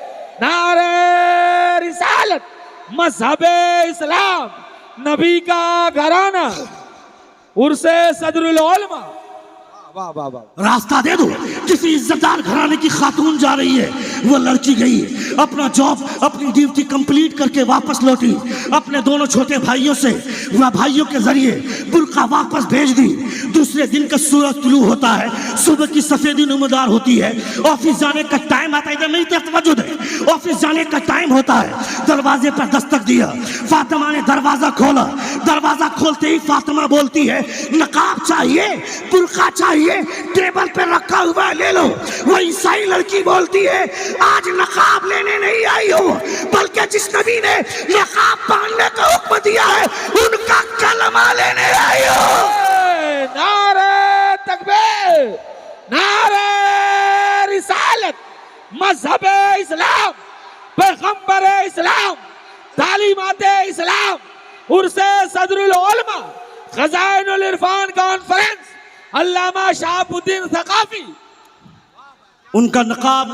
नारे रिसालत, मज़हबे इस्लाम, नबी का घराना, उर्से सदरुल उलमा, वाह वाह वाह। रास्ता दे दो। किसी इज्जतदार घराने की खातून जा रही है, वो लड़की गई अपना जॉब अपनी ड्यूटी कंप्लीट करके वापस लौटी, अपने दोनों छोटे भाइयों से वह भाइयों के जरिए बुर्का वापस भेज दी। दूसरे दिन का सूरज तुलू होता है, सुबह की सफेदी नमदार होती है, ऑफिस जाने का टाइम आता है। इधर नहीं तवज्जो दे, ऑफिस जाने का टाइम होता है। दरवाजे पर दस्तक दिया, फातिमा ने दरवाजा खोला। दरवाजा खोलते ही फातिमा बोलती है, नकाब चाहिए, बुर्का चाहिए, टेबल पे रखा हुआ है, ले लो। वो ईसाई लड़की बोलती है, आज नकाब लेने नहीं आई हो, बल्कि जिस नबी ने नकाब पहनने का हुक्म दिया है उनका कलमा लेने आई हो। नारे तकबीर, नारे रिसालत, मजहब इस्लाम, पैगंबर इस्लाम, तालीमात इस्लाम, उर्से सदरुल उलमा, खजाइनुल इरफान कॉन्फ्रेंस, अल्लामा शहाबुद्दीन सकाफी। उनका नकाब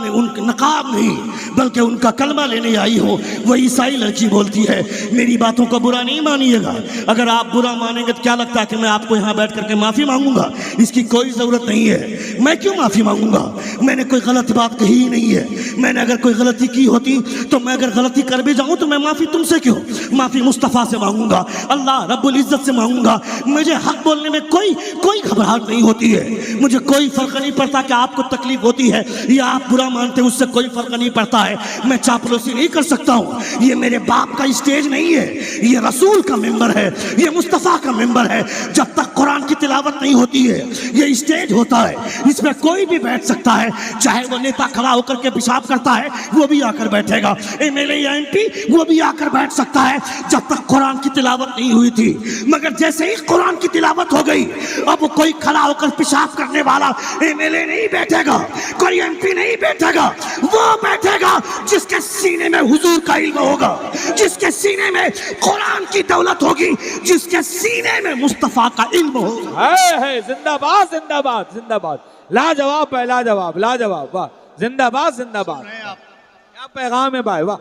नहीं बल्कि उनका कलमा लेने आई हो। वह ईसाई लड़की बोलती है, मेरी बातों को बुरा नहीं मानिएगा, अगर आप बुरा मानेंगे तो क्या लगता है कि मैं आपको यहाँ बैठ करके माफ़ी मांगूंगा? इसकी कोई ज़रूरत नहीं है। मैं क्यों माफ़ी मांगूंगा? मैंने कोई गलत बात कही ही नहीं है। मैंने अगर कोई गलती की होती तो मैं अगर गलती कर भी जाऊँ तो मैं माफ़ी तुमसे क्यों, माफ़ी मुस्तफ़ा से मांगूंगा, अल्लाह रब्बुल इज़्ज़त से मांगूंगा। मुझे हक बोलने में कोई घबराहट नहीं होती है। मुझे कोई फ़र्क नहीं पड़ता कि आपको तकलीफ होती है या आप बुरा मानते हैं, उससे कोई फर्क नहीं पड़ता है। मैं चापलूसी नहीं कर सकता हूँ। ये मेरे बाप का स्टेज नहीं है, ये रसूल का मेंबर है, ये मुस्तफ़ा का मेंबर है। जब तक कुरान की तिलावत नहीं होती है ये स्टेज होता है, इसमें कोई भी बैठ सकता है, चाहे वो नेता खड़ा होकर के पेशाब करता है वो भी आकर बैठेगा, MLA या MP वो भी आकर बैठ सकता है, जब तक कुरान की तिलावत नहीं हुई थी। मगर जैसे ही कुरान की तिलावत हो गई अब कोई खड़ा होकर पेशाब करने वाला MLA नहीं बैठेगा, कोई MP नहीं बैठेगा। वो बैठेगा जिसके सीने में हुजूर का इल्म होगा, जिसके सीने में कुरान की दौलत होगी, जिसके सीने में मुस्तफा का इल्म होगा। है जिंदाबाद जिंदाबाद जिंदाबाद, लाजवाब है, लाजवाब लाजवाब, वाह, जिंदाबाद जिंदाबाद। क्या पैगाम है भाई, वाह।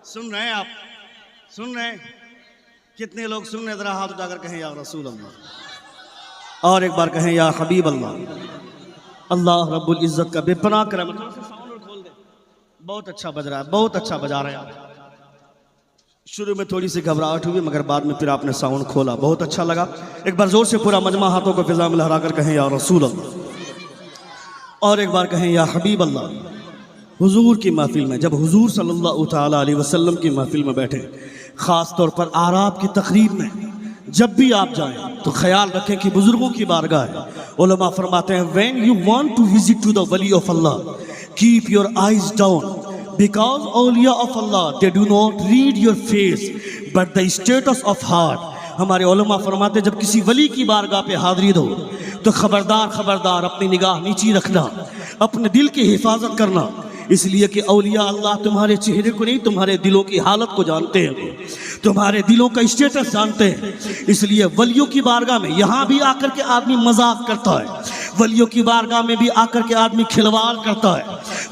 सुन रहे हैं आप, सुन रहे हैं? कितने लोग सुन रहे? जरा हाथ उठाकर कहें या रसूल अल्लाह, और एक बार कहें या हबीब अल्लाह। अल्लाह रब्बुल इज़्ज़त का बेपनाह करम। बहुत अच्छा बज रहा है, बहुत अच्छा बजा रहे हैं आप। शुरू में थोड़ी सी घबराहट हुई मगर बाद में फिर आपने साउंड खोला, बहुत अच्छा लगा। एक बार जोर से पूरा मजमा हाथों को फिजा में लहरा कर कहें या रसूल अल्लाह, और एक बार कहें या हबीब अल्लाह। हुजूर की महफिल में, जब हुजूर सल्लल्लाहु तआला अलैहि वसल्लम की महफिल में बैठे, ख़ास तौर पर आराब की तकरीब में जब भी आप जाएं तो ख्याल रखें कि बुजुर्गों की बारगाह है। उलमा फरमाते हैं, when you want to visit to the वली of Allah, keep your eyes down, because औलिया of Allah they do not read your face but the status of heart. हमारे उलमा फरमाते हैं, जब किसी वली की बारगाह पे हाजिरी दो तो खबरदार अपनी निगाह नीची रखना, अपने दिल की हिफाजत करना, इसलिए कि औलिया अल्लाह तुम्हारे चेहरे को नहीं तुम्हारे दिलों की हालत को जानते हैं, तुम्हारे दिलों का स्टेटस जानते हैं। इसलिए वलियों की बारगाह में यहाँ भी आकर के आदमी मजाक करता है, वलियों की बारगाह में भी आकर के आदमी खिलवाड़ करता है,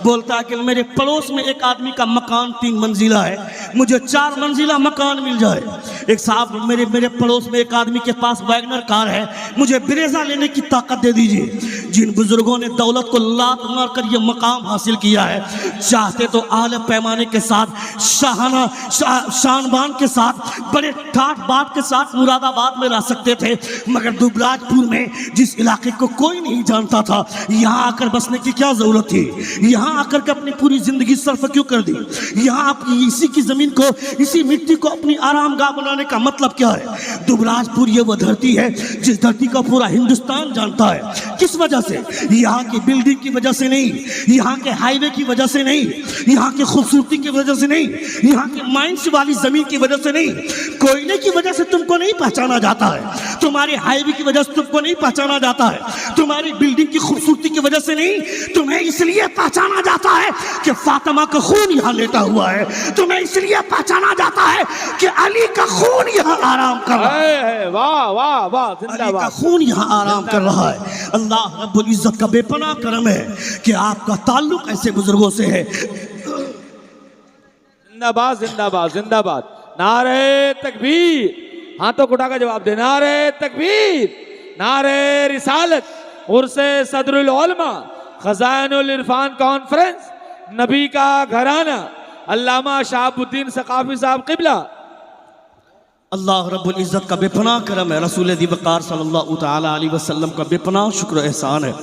बोलता है कि मेरे पड़ोस में एक आदमी का मकान 3 मंजिला है, मुझे 4 मंजिला मकान मिल जाए। एक साहब मेरे पड़ोस में एक आदमी के पास वैगनर कार है, मुझे ब्रेजा लेने की ताकत दे दीजिए। जिन बुजुर्गों ने दौलत को लात मार कर ये मकाम हासिल किया है, चाहते तो आले पैमाने के साथ, शानबान के साथ, बड़े ठाट बाट के साथ मुरादाबाद में रह सकते थे, मगर दुबराजपुर में जिस इलाके को कोई नहीं जानता था, यहाँ आकर बसने की क्या जरूरत थी? यहाँ आकर के अपनी पूरी जिंदगी सर्फ क्यों कर दी? यहाँ आपकी इसी की जमीन को, इसी मिट्टी को अपनी आरामगाह बनाने का मतलब क्या है? दुबराजपुर ये वो धरती है जिस धरती का पूरा हिंदुस्तान जानता है। किस वजह से? यहाँ की बिल्डिंग की वजह से नहीं, यहाँ के हाईवे की वजह से नहीं, यहाँ की खूबसूरती की वजह से नहीं, यहाँ की माइंस वाली जमीन की वजह से नहीं, कोयले की वजह से तुमको नहीं पहचाना जाता है, तुम्हारे हाईवे की वजह से तुमको नहीं पहचाना जाता है, तुम्हारी बिल्डिंग की खूबसूरती की वजह से नहीं, तुम्हें इसलिए पहचाना जाता है कि फातिमा का खून यहाँ लेटा हुआ है, तुम्हें इसलिए पहचाना जाता है कि अली का खून यहाँ आराम कर रहा है। वाह वाह वाह, अली का खून यहाँ आराम कर रहा है। अल्लाह रब्बुल इज़्ज़त का बेपनाह करम है कि आपका ताल्लुक ऐसे बुजुर्गों से है। जिंदाबाद जिंदाबाद जिंदाबाद, नारे तकबीर, हाथों को उठाकर जवाब दे, नारे तकबीर, नारे रिसालत, उर्से सदरुल उलमा खजानुल इरफान कॉन्फ्रेंस नबी का घराना अल्लामा शहाबुद्दीन सकाफी साहब किबला। अल्लाह रब्बुल इज़्ज़त का बेपनाह करम है, रसूल दी वक़ार सल्लल्लाहु तआला अलैहि वसल्लम का बेपनाह शुक्र एहसान है।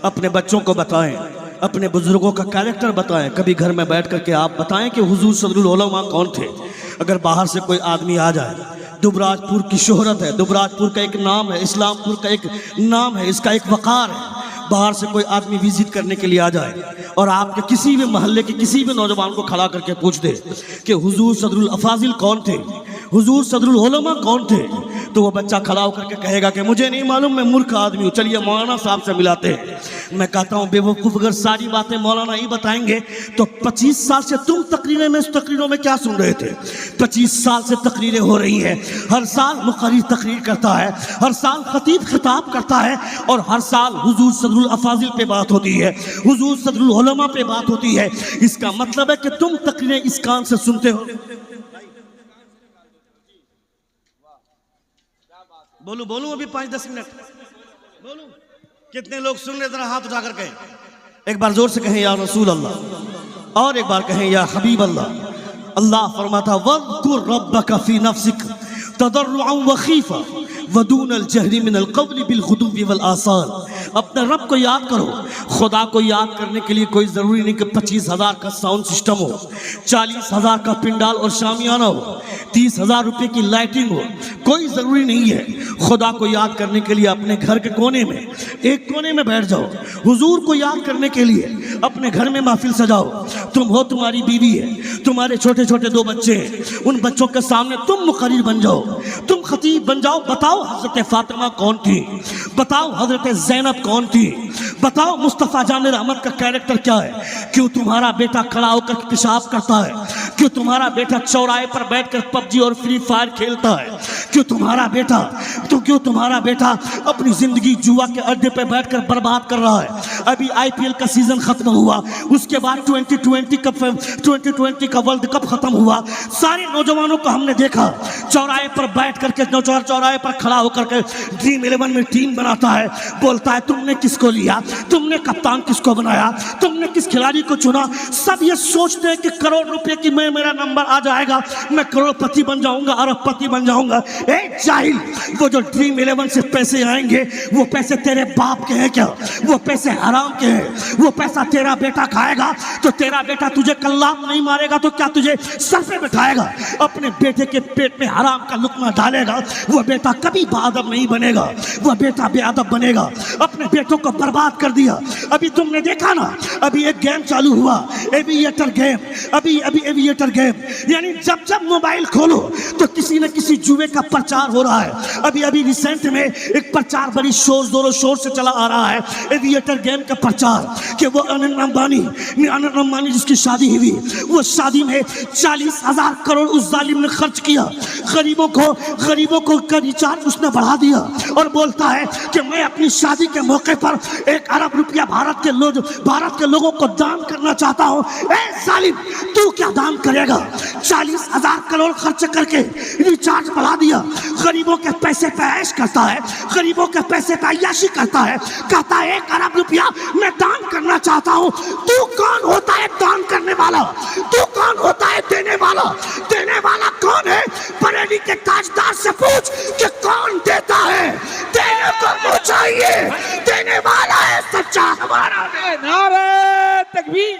अपने बच्चों को बताएं, अपने बुजुर्गों का कैरेक्टर बताएं। कभी घर में बैठ करके आप बताएं कि हुजूर सदरुल उलमा कौन थे। अगर बाहर से कोई आदमी आ जाए, दुबराजपुर की शोहरत है, दुबराजपुर का एक नाम है, इस्लामपुर का एक नाम है, इसका एक वक़ार है। बाहर से कोई आदमी विजिट करने के लिए आ जाए और आपके किसी भी मोहल्ले के किसी भी नौजवान को खड़ा करके पूछ दे कि हुजूर सदरुल अफाजिल कौन थे, हुजूर सदरुल उलमा कौन थे, तो वो बच्चा खड़ा होकर के कहेगा कि मुझे नहीं मालूम, मैं मूर्ख आदमी हूँ, चलिए मौलाना साहब से मिलाते हैं। मैं कहता हूँ बेवकूफ़, अगर सारी बातें मौलाना ही बताएंगे तो 25 साल से तुम तकरीरों में क्या सुन रहे थे? 25 साल से तकरीरें हो रही हैं, हर साल मुक़र्रिर तकरीर करता है, हर साल खतीब खिताब करता है और हर साल हुजूर सदरुल अफाजिल पे बात होती है, हुजूर सदरुल उलमा पे बात होती है। इसका मतलब है कि तुम तकरीरें इस कान से सुनते हो। बोलूं बोलूं अभी 5-10 मिनट बोलूं? कितने लोग सुन रहे, जरा हाथ उठा कर कहें। एक बार जोर से कहें या रसूल अल्लाह, और एक बार कहें या हबीब अल्लाह। अल्लाह फरमाता वज़कुर रब्बका फी नफ्सिक तदर्रुअन व खीफा वदूनल जहरी मिनल क़व्ली बिल गुदुव्वी वल आसाल। अपने रब को याद करो। खुदा को याद करने के लिए कोई ज़रूरी नहीं कि 25,000 का साउंड सिस्टम हो, 40,000 का पिंडाल और शामियाना हो, 30,000 रुपये की लाइटिंग हो, कोई ज़रूरी नहीं है। खुदा को याद करने के लिए अपने घर के कोने में, एक कोने में बैठ जाओ। हुजूर को याद करने के लिए अपने घर में महफिल सजाओ। तुम हो, तुम्हारी बीवी है, तुम्हारे छोटे छोटे 2 बच्चे हैं, उन बच्चों के सामने तुम मुक़र्रिर बन जाओ, तुम खतीब बन जाओ। बताओ हज़रत फ़ातिमा कौन थी, बताओ हज़रत ज़ैनब कौन थी, बताओ मुस्तफ़ा जान रहमत का कैरेक्टर क्या है। क्यों तुम्हारा बेटा खड़ा होकर पेशाब करता है? क्यों तुम्हारा बेटा चौराहे पर बैठकर पबजी और फ्री फायर खेलता है? क्यों तुम्हारा बेटा अपनी जिंदगी जुआ के अड्डे पर बैठकर बर्बाद कर रहा है? अभी IPL का सीजन खत्म हुआ, उसके बाद 2020 का वर्ल्ड कप खत्म हुआ। सारे नौजवानों को हमने देखा चौराहे पर बैठ करके, चौराहे पर खड़ा होकर के ड्रीम 11 में टीम बनाता है, बोलता है तुमने किसको लिया, तुमने कप्तान किसको बनाया, तुमने किस खिलाड़ी को चुना। सब ये सोचते हैं कि करोड़ रुपए की मेरा नंबर आ जाएगा, मैं करोड़पति बन जाऊंगा, अरबपति बन जाऊंगा। ए जाहिल, वो जो ड्रीम 11 से पैसे आएंगे वो पैसे तेरे बाप के हैं क्या? वो पैसे हराम के हैं। वो पैसा तेरा बेटा खाएगा तो तेरा बेटा तुझे कल्लाम नहीं मारेगा तो क्या तुझे सर पे बिठाएगा? अपने बेटे के पेट में हराम का लुकमा डालेगा, वो बेटा कभी बाअदब नहीं बनेगा, वो बेटा बेअदब बनेगा। अपने बेटों को बर्बाद कर दिया। अभी तुमने देखा ना, अभी एक गेम चालू हुआ, एविएटर गेम, अभी एविएटर गेम, यानी जब मोबाइल खोलो तो किसी न किसी जुए का प्रचार हो रहा है। अभी रिसेंट में एक प्रचार बड़ी जोरों शोर से चला आ रहा है, एविएटर गेम का प्रचार, कि वो अनिल अंबानी जिसकी शादी हुई, वो शादी में 40,000 करोड़ उस जालिम ने खर्च किया। गरीबों को रिचार्ज उसने बढ़ा दिया और बोलता है कि मैं अपनी शादी के मौके पर 1 अरब रुपया भारत के लोगों को दान करना चाहता हूँ। ए जालिम, तू क्या दान करेगा? 40,000 करोड़ खर्च करके रिचार्ज बढ़ा दिया। गरीबों के पैसे पे ऐश करता है, गरीबों के पैसे पे अय्याशी करता है, कहता है 1 अरब रुपया मैं दान करना चाहता हूँ। तू कौन होता है दान करने वाला? तू कौन होता है देने वाला? देने वाला कौन है? बरेली के ताजदार से पूछ कि कौन देता है? देने को वो चाहिए, देने वाला है सच्चा हमारा। नारे तकबीर।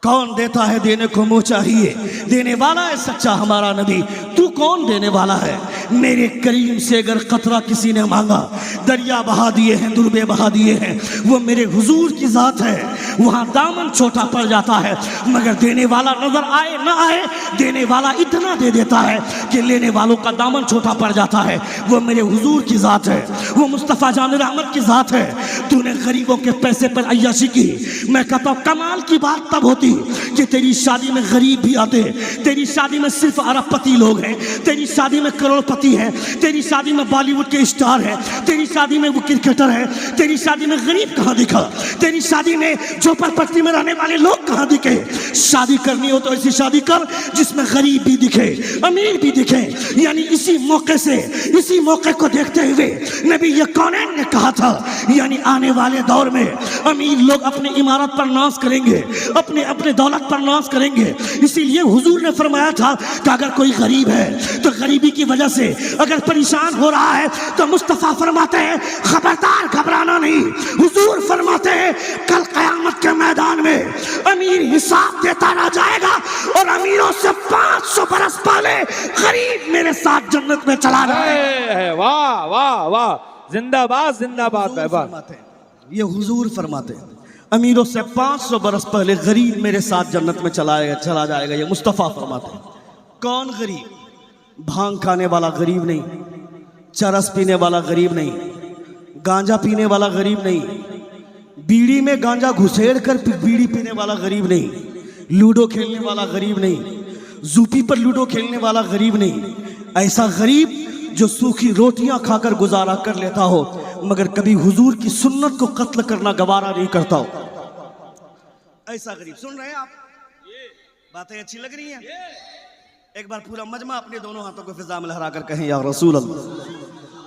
कौन देता है? देने को मुँह चाहिए, देने वाला है सच्चा हमारा नबी। तू कौन देने वाला है? मेरे करीम से अगर कतरा किसी ने मांगा, दरिया बहा दिए हैं, दुर्बे बहा दिए हैं, वो मेरे हुजूर की ज़ात है। वहाँ दामन छोटा पड़ जाता है, मगर देने वाला नजर आए ना आए, देने वाला इतना दे देता है कि लेने वालों का दामन छोटा पड़ जाता है। वो मेरे हुजूर की ज़ात है, वो मुस्तफ़ा जान रहमत की ज़ात है। तूने गरीबों के पैसे पर अय्याशी की। मैं कहता हूँ कमाल की बात तब होती कि तेरी शादी में गरीब भी आते, तेरी शादी में सिर्फ अरबपति लोग हैं, तेरी शादी में करोड़पति हैं, तेरी शादी में बॉलीवुड के स्टार हैं, तेरी शादी में वो क्रिकेटर हैं, तेरी शादी में गरीब कहाँ दिखा? तेरी शादी में झोपड़पट्टी में रहने वाले लोग कहाँ दिखे? शादी करनी हो तो ऐसी शादी कर जिसमें गरीब भी दिखे, अमीर भी दिखे। यानी इसी मौके से, इसी मौके को देखते हुए नबी यकौनैन ने कहा था, यानी आने वाले दौर में अमीर लोग अपनी इमारत पर नाज करेंगे, अपने अपने दौलत पर नाज करेंगे। इसीलिए हुजूर ने फरमाया था कि अगर कोई गरीब है तो गरीबी की वजह से अगर परेशान हो रहा है तो मुस्तफा फरमाते हैं खबरदार घबराना नहीं। हुजूर फरमाते हैं कल कयामत के मैदान में अमीर हिसाब देता रह जाएगा और अमीरों से 500 बरस पहले गरीब मेरे साथ जन्नत में चला जाएगा। वाह वाह वाह, जिंदाबाद जिंदाबाद भाई। ये हुजूर फरमाते हैं अमीरों से 500 बरस पहले गरीब मेरे साथ जन्नत में चला जाएगा। ये मुस्तफ़ा फरमाते हैं। कौन गरीब? भांग खाने वाला गरीब नहीं, चरस पीने वाला गरीब नहीं, गांजा पीने वाला गरीब नहीं, बीड़ी में गांजा घुसेड़ कर बीड़ी पीने वाला गरीब नहीं, लूडो खेलने वाला गरीब नहीं, जूपी पर लूडो खेलने वाला गरीब नहीं। ऐसा गरीब जो सूखी रोटियां खाकर गुजारा कर लेता हो मगर कभी हुजूर की सुन्नत को कत्ल करना गवारा नहीं करता हो, ऐसा गरीब। सुन रहे हैं आप? बातें अच्छी लग रही हैं? एक बार पूरा मजमा अपने दोनों हाथों को फिजा में लहरा कर कहें या रसूल अल्लाह,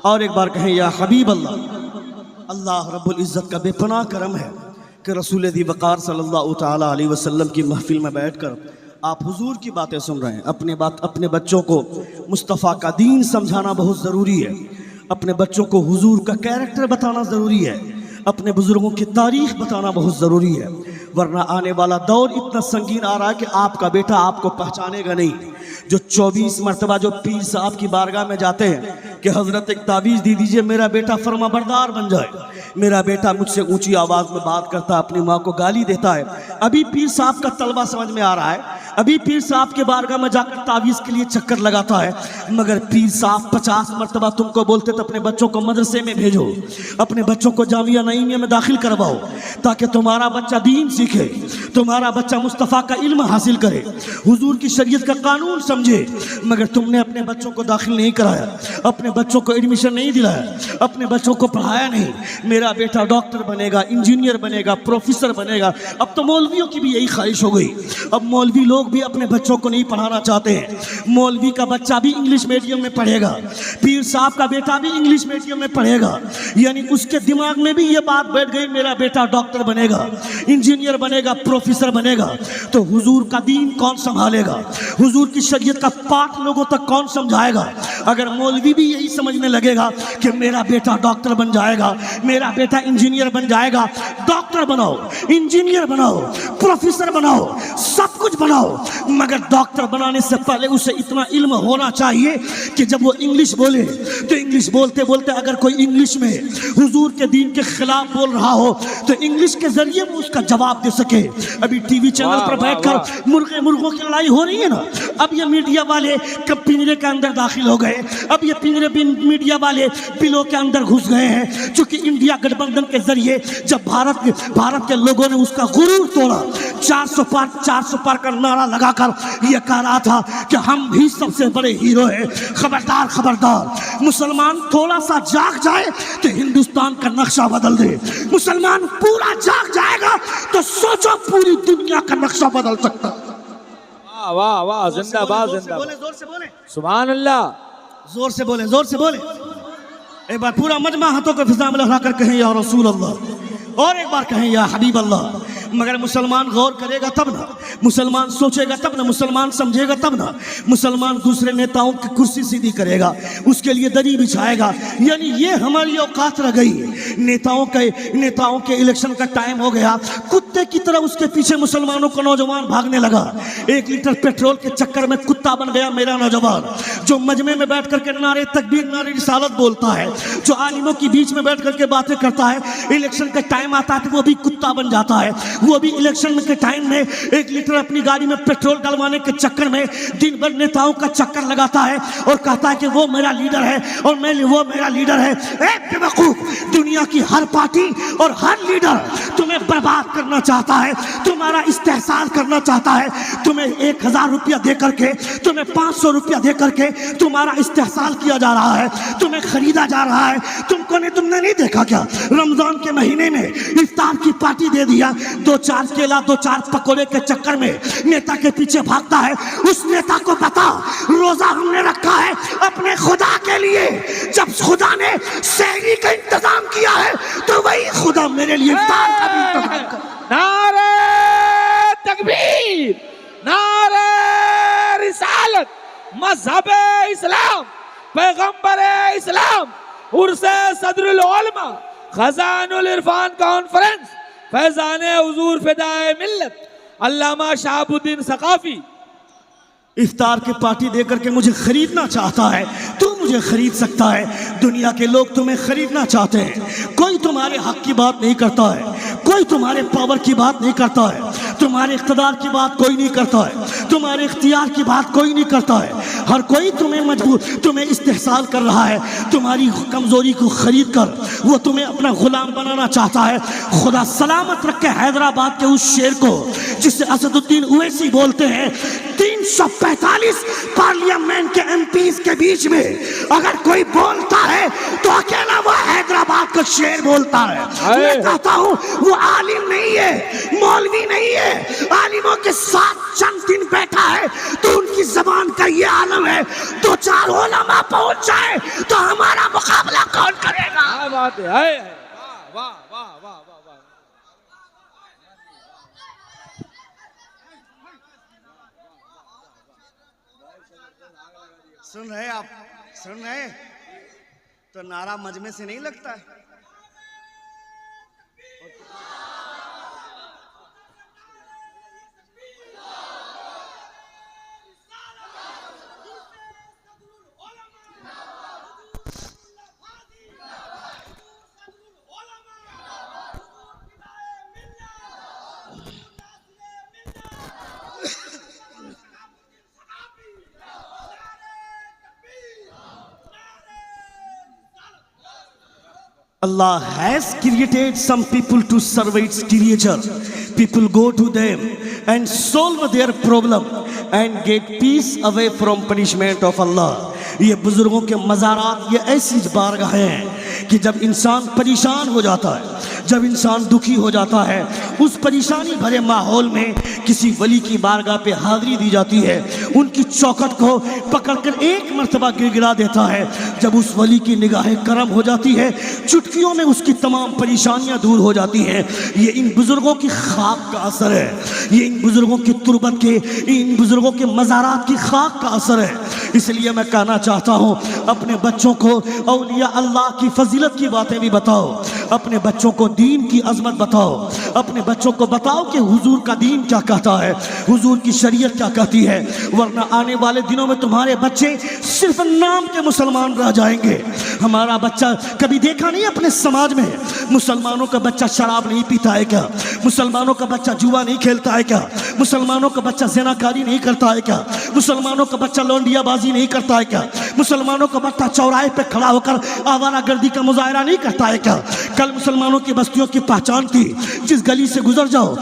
और एक बार कहें या हबीब अल्लाह। अल्लाह रब्बुल इज्जत का बेपनाह करम है कि रसूल दी वक़ार सल्लल्लाहु तआला अलैहि वसल्लम की महफिल में बैठकर आप हुजूर की बातें सुन रहे हैं। अपने बच्चों को मुस्तफ़ा का दीन समझाना बहुत ज़रूरी है, अपने बच्चों को हुजूर का कैरेक्टर बताना ज़रूरी है, अपने बुजुर्गों की तारीख बताना बहुत ज़रूरी है। वरना आने वाला दौर इतना संगीन आ रहा है कि आपका बेटा आपको पहचानेगा नहीं। जो 24 मरतबा जो पीर साहब की बारगाह में जाते हैं कि हजरत एक तावीज़ दे दीजिए मेरा बेटा फरमाबरदार बन जाए, मेरा बेटा मुझसे ऊंची आवाज़ में बात करता है, अपनी माँ को गाली देता है, अभी पीर साहब का तलबा समझ में आ रहा है, अभी पीर साहब के बारगाह में जाकर तावीज़ के लिए चक्कर लगाता है। मगर पीर साहब 50 मरतबा तुमको बोलते तो अपने बच्चों को मदरसे में भेजो, अपने बच्चों को जामिया नईमिया में दाखिल करवाओ ताकि तुम्हारा बच्चा दीन सीखे, तुम्हारा बच्चा मुस्तफ़ा का इल्म हासिल करे, हुजूर की शरीयत का कानून समझे। मगर तुमने अपने बच्चों को दाखिल नहीं कराया, अपने बच्चों को एडमिशन नहीं दिलाया, अपने बच्चों को पढ़ाया नहीं। मेरा बेटा डॉक्टर बनेगा, इंजीनियर बनेगा, प्रोफेसर बनेगा। अब तो मौलवियों की भी यही ख्वाहिश हो गई, अब मौलवी लोग भी अपने बच्चों को नहीं पढ़ाना चाहते हैं। मौलवी का बच्चा भी इंग्लिश मीडियम में पढ़ेगा, पीर साहब का बेटा भी इंग्लिश मीडियम में पढ़ेगा। यानी उसके दिमाग में भी ये बात बैठ गई मेरा बेटा डॉक्टर बनेगा, इंजीनियर बनेगा, प्रोफेसर बनेगा। तो हुजूर का दीन कौन संभालेगा? हुजूर की शरीयत का पाठ लोगों तक कौन समझाएगा? अगर मौलवी भी यही समझने लगेगा कि मेरा बेटा डॉक्टर बन जाएगा, मेरा बेटा इंजीनियर बन जाएगा, डॉक्टर बनाओ, इंजीनियर बनाओ, प्रोफेसर बनाओ, सब कुछ बनाओ, मगर डॉक्टर बनाने से पहले उसे इतना इल्म होना चाहिए कि जब वो इंग्लिश बोले तो इंग्लिश बोलते बोलते अगर कोई इंग्लिश में हुजूर के दीन के खिलाफ बोल रहा हो तो इंग्लिश के जरिए वो उसका जवाब दे सके। अभी टीवी चैनल पर बैठकर मुर्गों की लड़ाई हो रही है ना, अब ये मीडिया वाले कब पिंजरे के अंदर दाखिल हो गए, अब ये पिंजरे मीडिया वाले बिलों के अंदर घुस गए हैं। चूंकि इंडिया गठबंधन के जरिए जब भारत के लोगों ने उसका गुरूर तोड़ा, 400 पार का नारा लगाकर यह कह रहा था कि हम भी सबसे बड़े हीरो हैं। खबरदार खबरदार, मुसलमान थोड़ा सा जाग जाए तो हिंदुस्तान का नक्शा बदल दे। मुसलमान पूरा जाग जाएगा तो सोचो पूरी दुनिया का नक्शा बदल सकता। वाह वाह वाह, जिंदाबाद जिंदाबाद, जोर से बोले, सुभान अल्लाह, जोर से बोले, जोर से बोले। एक बार पूरा मजमा हाथों को फिजा में लहरा कर कहें या रसूल अल्लाह, और एक बार कहें या हबीब अल्लाह। मगर मुसलमान गौर करेगा तब ना, मुसलमान सोचेगा तब ना, मुसलमान समझेगा तब ना। मुसलमान दूसरे नेताओं की कुर्सी सीधी करेगा, उसके लिए दरी बिछाएगा। यानी ये हमारी औकात रह गई। नेताओं के इलेक्शन का टाइम हो गया, कुत्ते की तरह उसके पीछे मुसलमानों को नौजवान भागने लगा। 1 लीटर पेट्रोल के चक्कर में कुत्ता बन गया मेरा नौजवान, जो मजमे में बैठ करके नारे तकबीर नारे रिसालत बोलता है, जो आलिमों के बीच में बैठ करके बातें करता है। इलेक्शन का टाइम आता है तो वो भी कुत्ता बन जाता है। वो भी इलेक्शन के टाइम में 1 लीटर क्रिकेटर अपनी गाड़ी में पेट्रोल डलवाने के चक्कर में दिन भर नेताओं का चक्कर लगाता है और कहता है कि वो मेरा लीडर है और वो मेरा लीडर है। बेवकूफ, दुनिया की हर पार्टी और हर लीडर तुम्हें बर्बाद करना चाहता है, तुम्हारा इस्तेहसाल करना चाहता है। तुम्हें 1000 रुपया दे करके, तुम्हें 500 रुपया दे करके तुम्हारा इस्तेहसाल किया जा रहा है, तुम्हें खरीदा जा रहा है। तुमने नहीं देखा क्या, रमजान के महीने में इफ्तार की पार्टी दे दिया, 2-4 केला 2-4 पकोड़े के चक्कर में नेता के पीछे भागता है। उस नेता को बता, रोजा हमने रखा है अपने खुदा के लिए। जब खुदा ने सहरी का इंतजाम किया है तो वही खुदा मेरे लिए इफ्तार का भी इंतजाम कर। नारे तकबीर, नारे रिसालत, मजहब इस्लाम, पैगंबर इस्लाम, उर्से सदरुल उलमा, खजानुल इरफान कॉन्फ्रेंस, फैजाने हुजूर फिदाए मिल्लत अल्लामा शहाबुद्दीन सकाफी इफ्तार की पार्टी देकर के मुझे खरीदना चाहता है। तू मुझे खरीद सकता है, दुनिया के लोग तुम्हें खरीदना चाहते हैं। कोई तुम्हारे हक की बात नहीं करता है, कोई तुम्हारे पावर की बात नहीं करता है, तुम्हारे इख्तियार की बात कोई नहीं करता है, तुम्हारे इख्तियार की बात कोई नहीं करता है। हर कोई तुम्हें इस्तेहसाल कर रहा है, तुम्हारी कमजोरी को खरीद कर वो तुम्हें अपना गुलाम बनाना चाहता है। खुदा सलामत रखे हैदराबाद के उस शेर को जिसे असदुद्दीन ओवैसी बोलते हैं। 345 पार्लियामेंट के एमपीज के बीच में अगर कोई बोलता है तो अकेला वो हैदराबाद का शेर बोलता है। मैं कहता हूं वो आलिम नहीं है, मौलवी नहीं है, आलिमों के साथ चंद दिन बैठा है तो उनकी जबान का ये आलम है। 2-4 उलमा पहुंच जाए तो हमारा मुकाबला कौन करेगा? क्या बात है, वाह वाह वाह वाह वाह। सुन रहे आप, सुन रहे तो नारा मजमे से नहीं लगता है। Allah has created some people to serve its creature. People go to them and solve their problem and get peace away from punishment of Allah. ये बुजुर्गों के मज़ारात ये ऐसी बारगाहें हैं कि जब इंसान परेशान हो जाता है, जब इंसान दुखी हो जाता है, उस परेशानी भरे माहौल में किसी वली की बारगाह पे हाज़री दी जाती है, उनकी चौखट को पकड़कर एक मर्तबा गिड़गिड़ा देता है। जब उस वली की निगाहें करम हो जाती है, चुटकियों में उसकी तमाम परेशानियां दूर हो जाती हैं। ये इन बुजुर्गों की खाक का असर है, ये इन बुजुर्गों की तुरबत के, इन बुजुर्गों के मज़ारात की खाक का असर है। इसलिए मैं कहना चाहता हूँ, अपने बच्चों को औलिया अल्लाह की फजीलत की बातें भी बताओ, अपने बच्चों को दीन की अजमत बताओ, अपने बच्चों को बताओ कि हुजूर का दीन क्या कहता है, हुजूर की शरीयत क्या कहती है। वरना आने वाले दिनों में तुम्हारे बच्चे सिर्फ नाम के मुसलमान रह जाएंगे। हमारा बच्चा कभी देखा नहीं अपने समाज में मुसलमानों का बच्चा शराब नहीं पीता है क्या, मुसलमानों का बच्चा जुआ नहीं खेलता है क्या, मुसलमानों का बच्चा ज़िनाकारी नहीं करता है क्या, मुसलमानों का बच्चा लौंडियाबाजी नहीं करता है क्या, मुसलमानों का बच्चा चौराहे पे खड़ा होकर आवारागर्दी का मुजाहरा नहीं करता है क्या। कल मुसलमानों की बस्तियों की पहचान थी, जिस गली से गुजर जाओ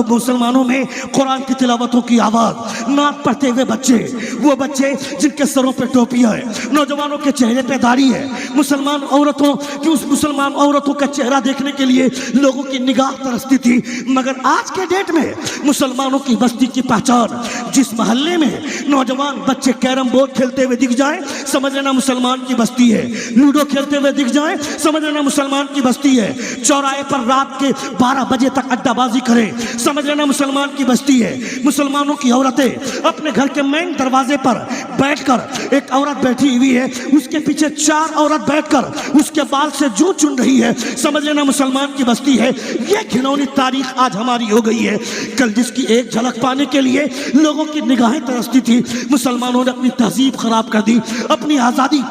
मुसलमानों में कुरान की तिलावतों की आवाज़, नात पढ़ते हुए बच्चे, वो बच्चे जिनके सरों पे टोपियाँ है, नौजवानों के चेहरे पे दाढ़ी है, मुसलमान औरतों की, उस मुसलमान औरतों का चेहरा देखने के लिए लोगों की निगाह तरसती थी। मगर आज के डेट में मुसलमानों की बस्ती की पहचान, जिस मोहल्ले में नौजवान बच्चे कैरम बोर्ड खेलते हुए दिख जाए समझ लेना मुसलमान की बस्ती है, लूडो खेलते हुए दिख जाए समझ लेना मुसलमान की बस्ती है, चौराहे पर रात के 12 बजे तक अड्डाबाजी करें समझ लेना मुसलमान की बस्ती है। मुसलमानों की औरतें अपने घर के मेन दरवाजे पर बैठकर, एक औरत बैठी हुई है, उसके पीछे 4 औरत बैठकर उसके बाल से जूं चुन रही है, समझ लेना मुसलमान की बस्ती है। ये घिनौनी तारीख आज हमारी हो गई है। कल जिसकी एक झलक पाने के लिए लोगों की निगाहें तरसती थी, मुसलमानों ने अपनी तहजीब खराब कर दी, अपनी आज़ादी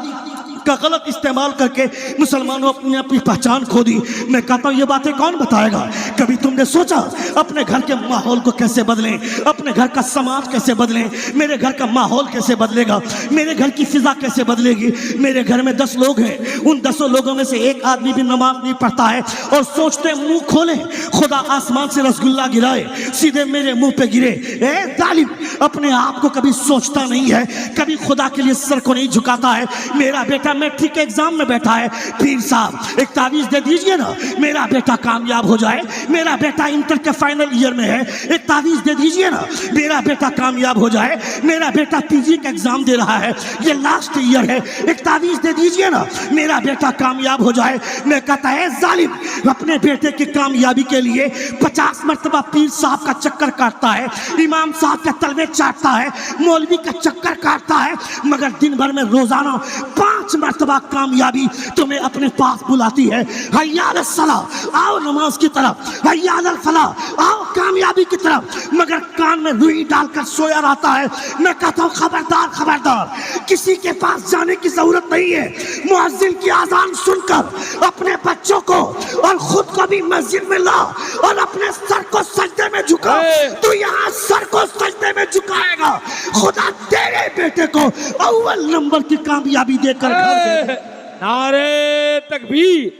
का गलत इस्तेमाल करके मुसलमानों अपनी अपनी पहचान खो दी। मैं कहता हूँ ये बातें कौन बताएगा? कभी तुमने सोचा अपने घर के माहौल को कैसे बदलें, अपने घर का समाज कैसे बदलें, मेरे घर का माहौल कैसे बदलेगा, मेरे घर की फिजा कैसे बदलेगी? मेरे घर में 10 लोग हैं, उन 10 लोगों में से एक आदमी भी नमाज नहीं पढ़ता है और सोचते मुंह खोले खुदा आसमान से रसगुल्ला गिराए सीधे मेरे मुंह पे गिरे। ए जालिम, अपने आप को कभी सोचता नहीं है, कभी खुदा के लिए सर को नहीं झुकाता है। मेरा बेटा मैट्रिक के एग्जाम में बैठा है, पीर साहब एक तावीज दे दीजिए ना, मेरा बेटा कामयाब हो जाए। मेरा बेटा इंटर के फाइनल ईयर में है, एक तावीज दे दीजिए ना, मेरा बेटा कामयाब हो जाए। मेरा बेटा पीजी का एग्जाम दे रहा है, ये लास्ट ईयर है, एक तावीज दे दीजिए ना, मेरा बेटा कामयाब हो जाए। मैं कहता है जालिम, अपने बेटे की कामयाबी के लिए 50 मरतबा पीर साहब का चक्कर काटता है, इमाम साहब के तलवे चाटता है, मौलवी का चक्कर काटता है, मगर दिन भर में रोजाना 5 मरतबा कामयाबी तुम्हें अपने पास बुलाती है। हय्या अलस सलाह, आओ नमाज की तरफ, हय्या अलल फलाह, आओ कामयाबी की तरफ, मगर कान में रुई डालकर सोया रहता है। मैं कहता हूँ खबरदार खबरदार, किसी के पास जाने की जरूरत नहीं है। मुअज्जिन की आजान सुनकर अपने बच्चों को और खुद को भी मस्जिद में ला और अपने सर को सजदे में झुका। तू यहाँ सर को सजदे में झुकाएगा, खुदा तेरे बेटे को अव्वल नंबर की कामयाबी देकर घर दे। नारे तकबीर,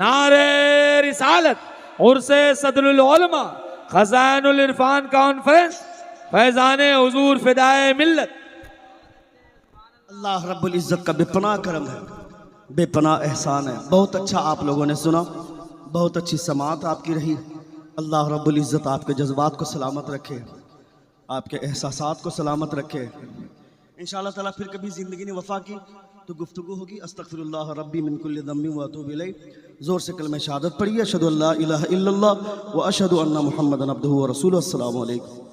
नारे रिसालत, उर्से सदरुल उलमा, खजानुल इरफान कॉन्फ्रेंस, फैजाने हुजूर फिदाए मिल्लत। अल्लाह रब्बुल इज़्ज़त का बेपनाह करम है, बेपनाह एहसान है। बहुत अच्छा आप लोगों ने सुना, बहुत अच्छी समाअत आपकी रही। अल्लाह रब्बुल इज़्ज़त आपके जज्बात को सलामत रखे, आपके एहसासात को सलामत रखे। इंशाअल्लाह ताला फिर कभी ज़िंदगी ने वफ़ा की तो गुफ्तगू होगी। अस्तग़फिरुल्लाह रब्बी मिन कुल्लि ज़म्बिन व अतूबु इलैह। ज़ोर से कलमे शहादत पढ़िए, अशहदु अल्ला इलाहा इल्लल्लाह व अशहदु अन्ना मुहम्मदन अब्दुहु व रसूलुहु। अस्सलामु अलैकुम।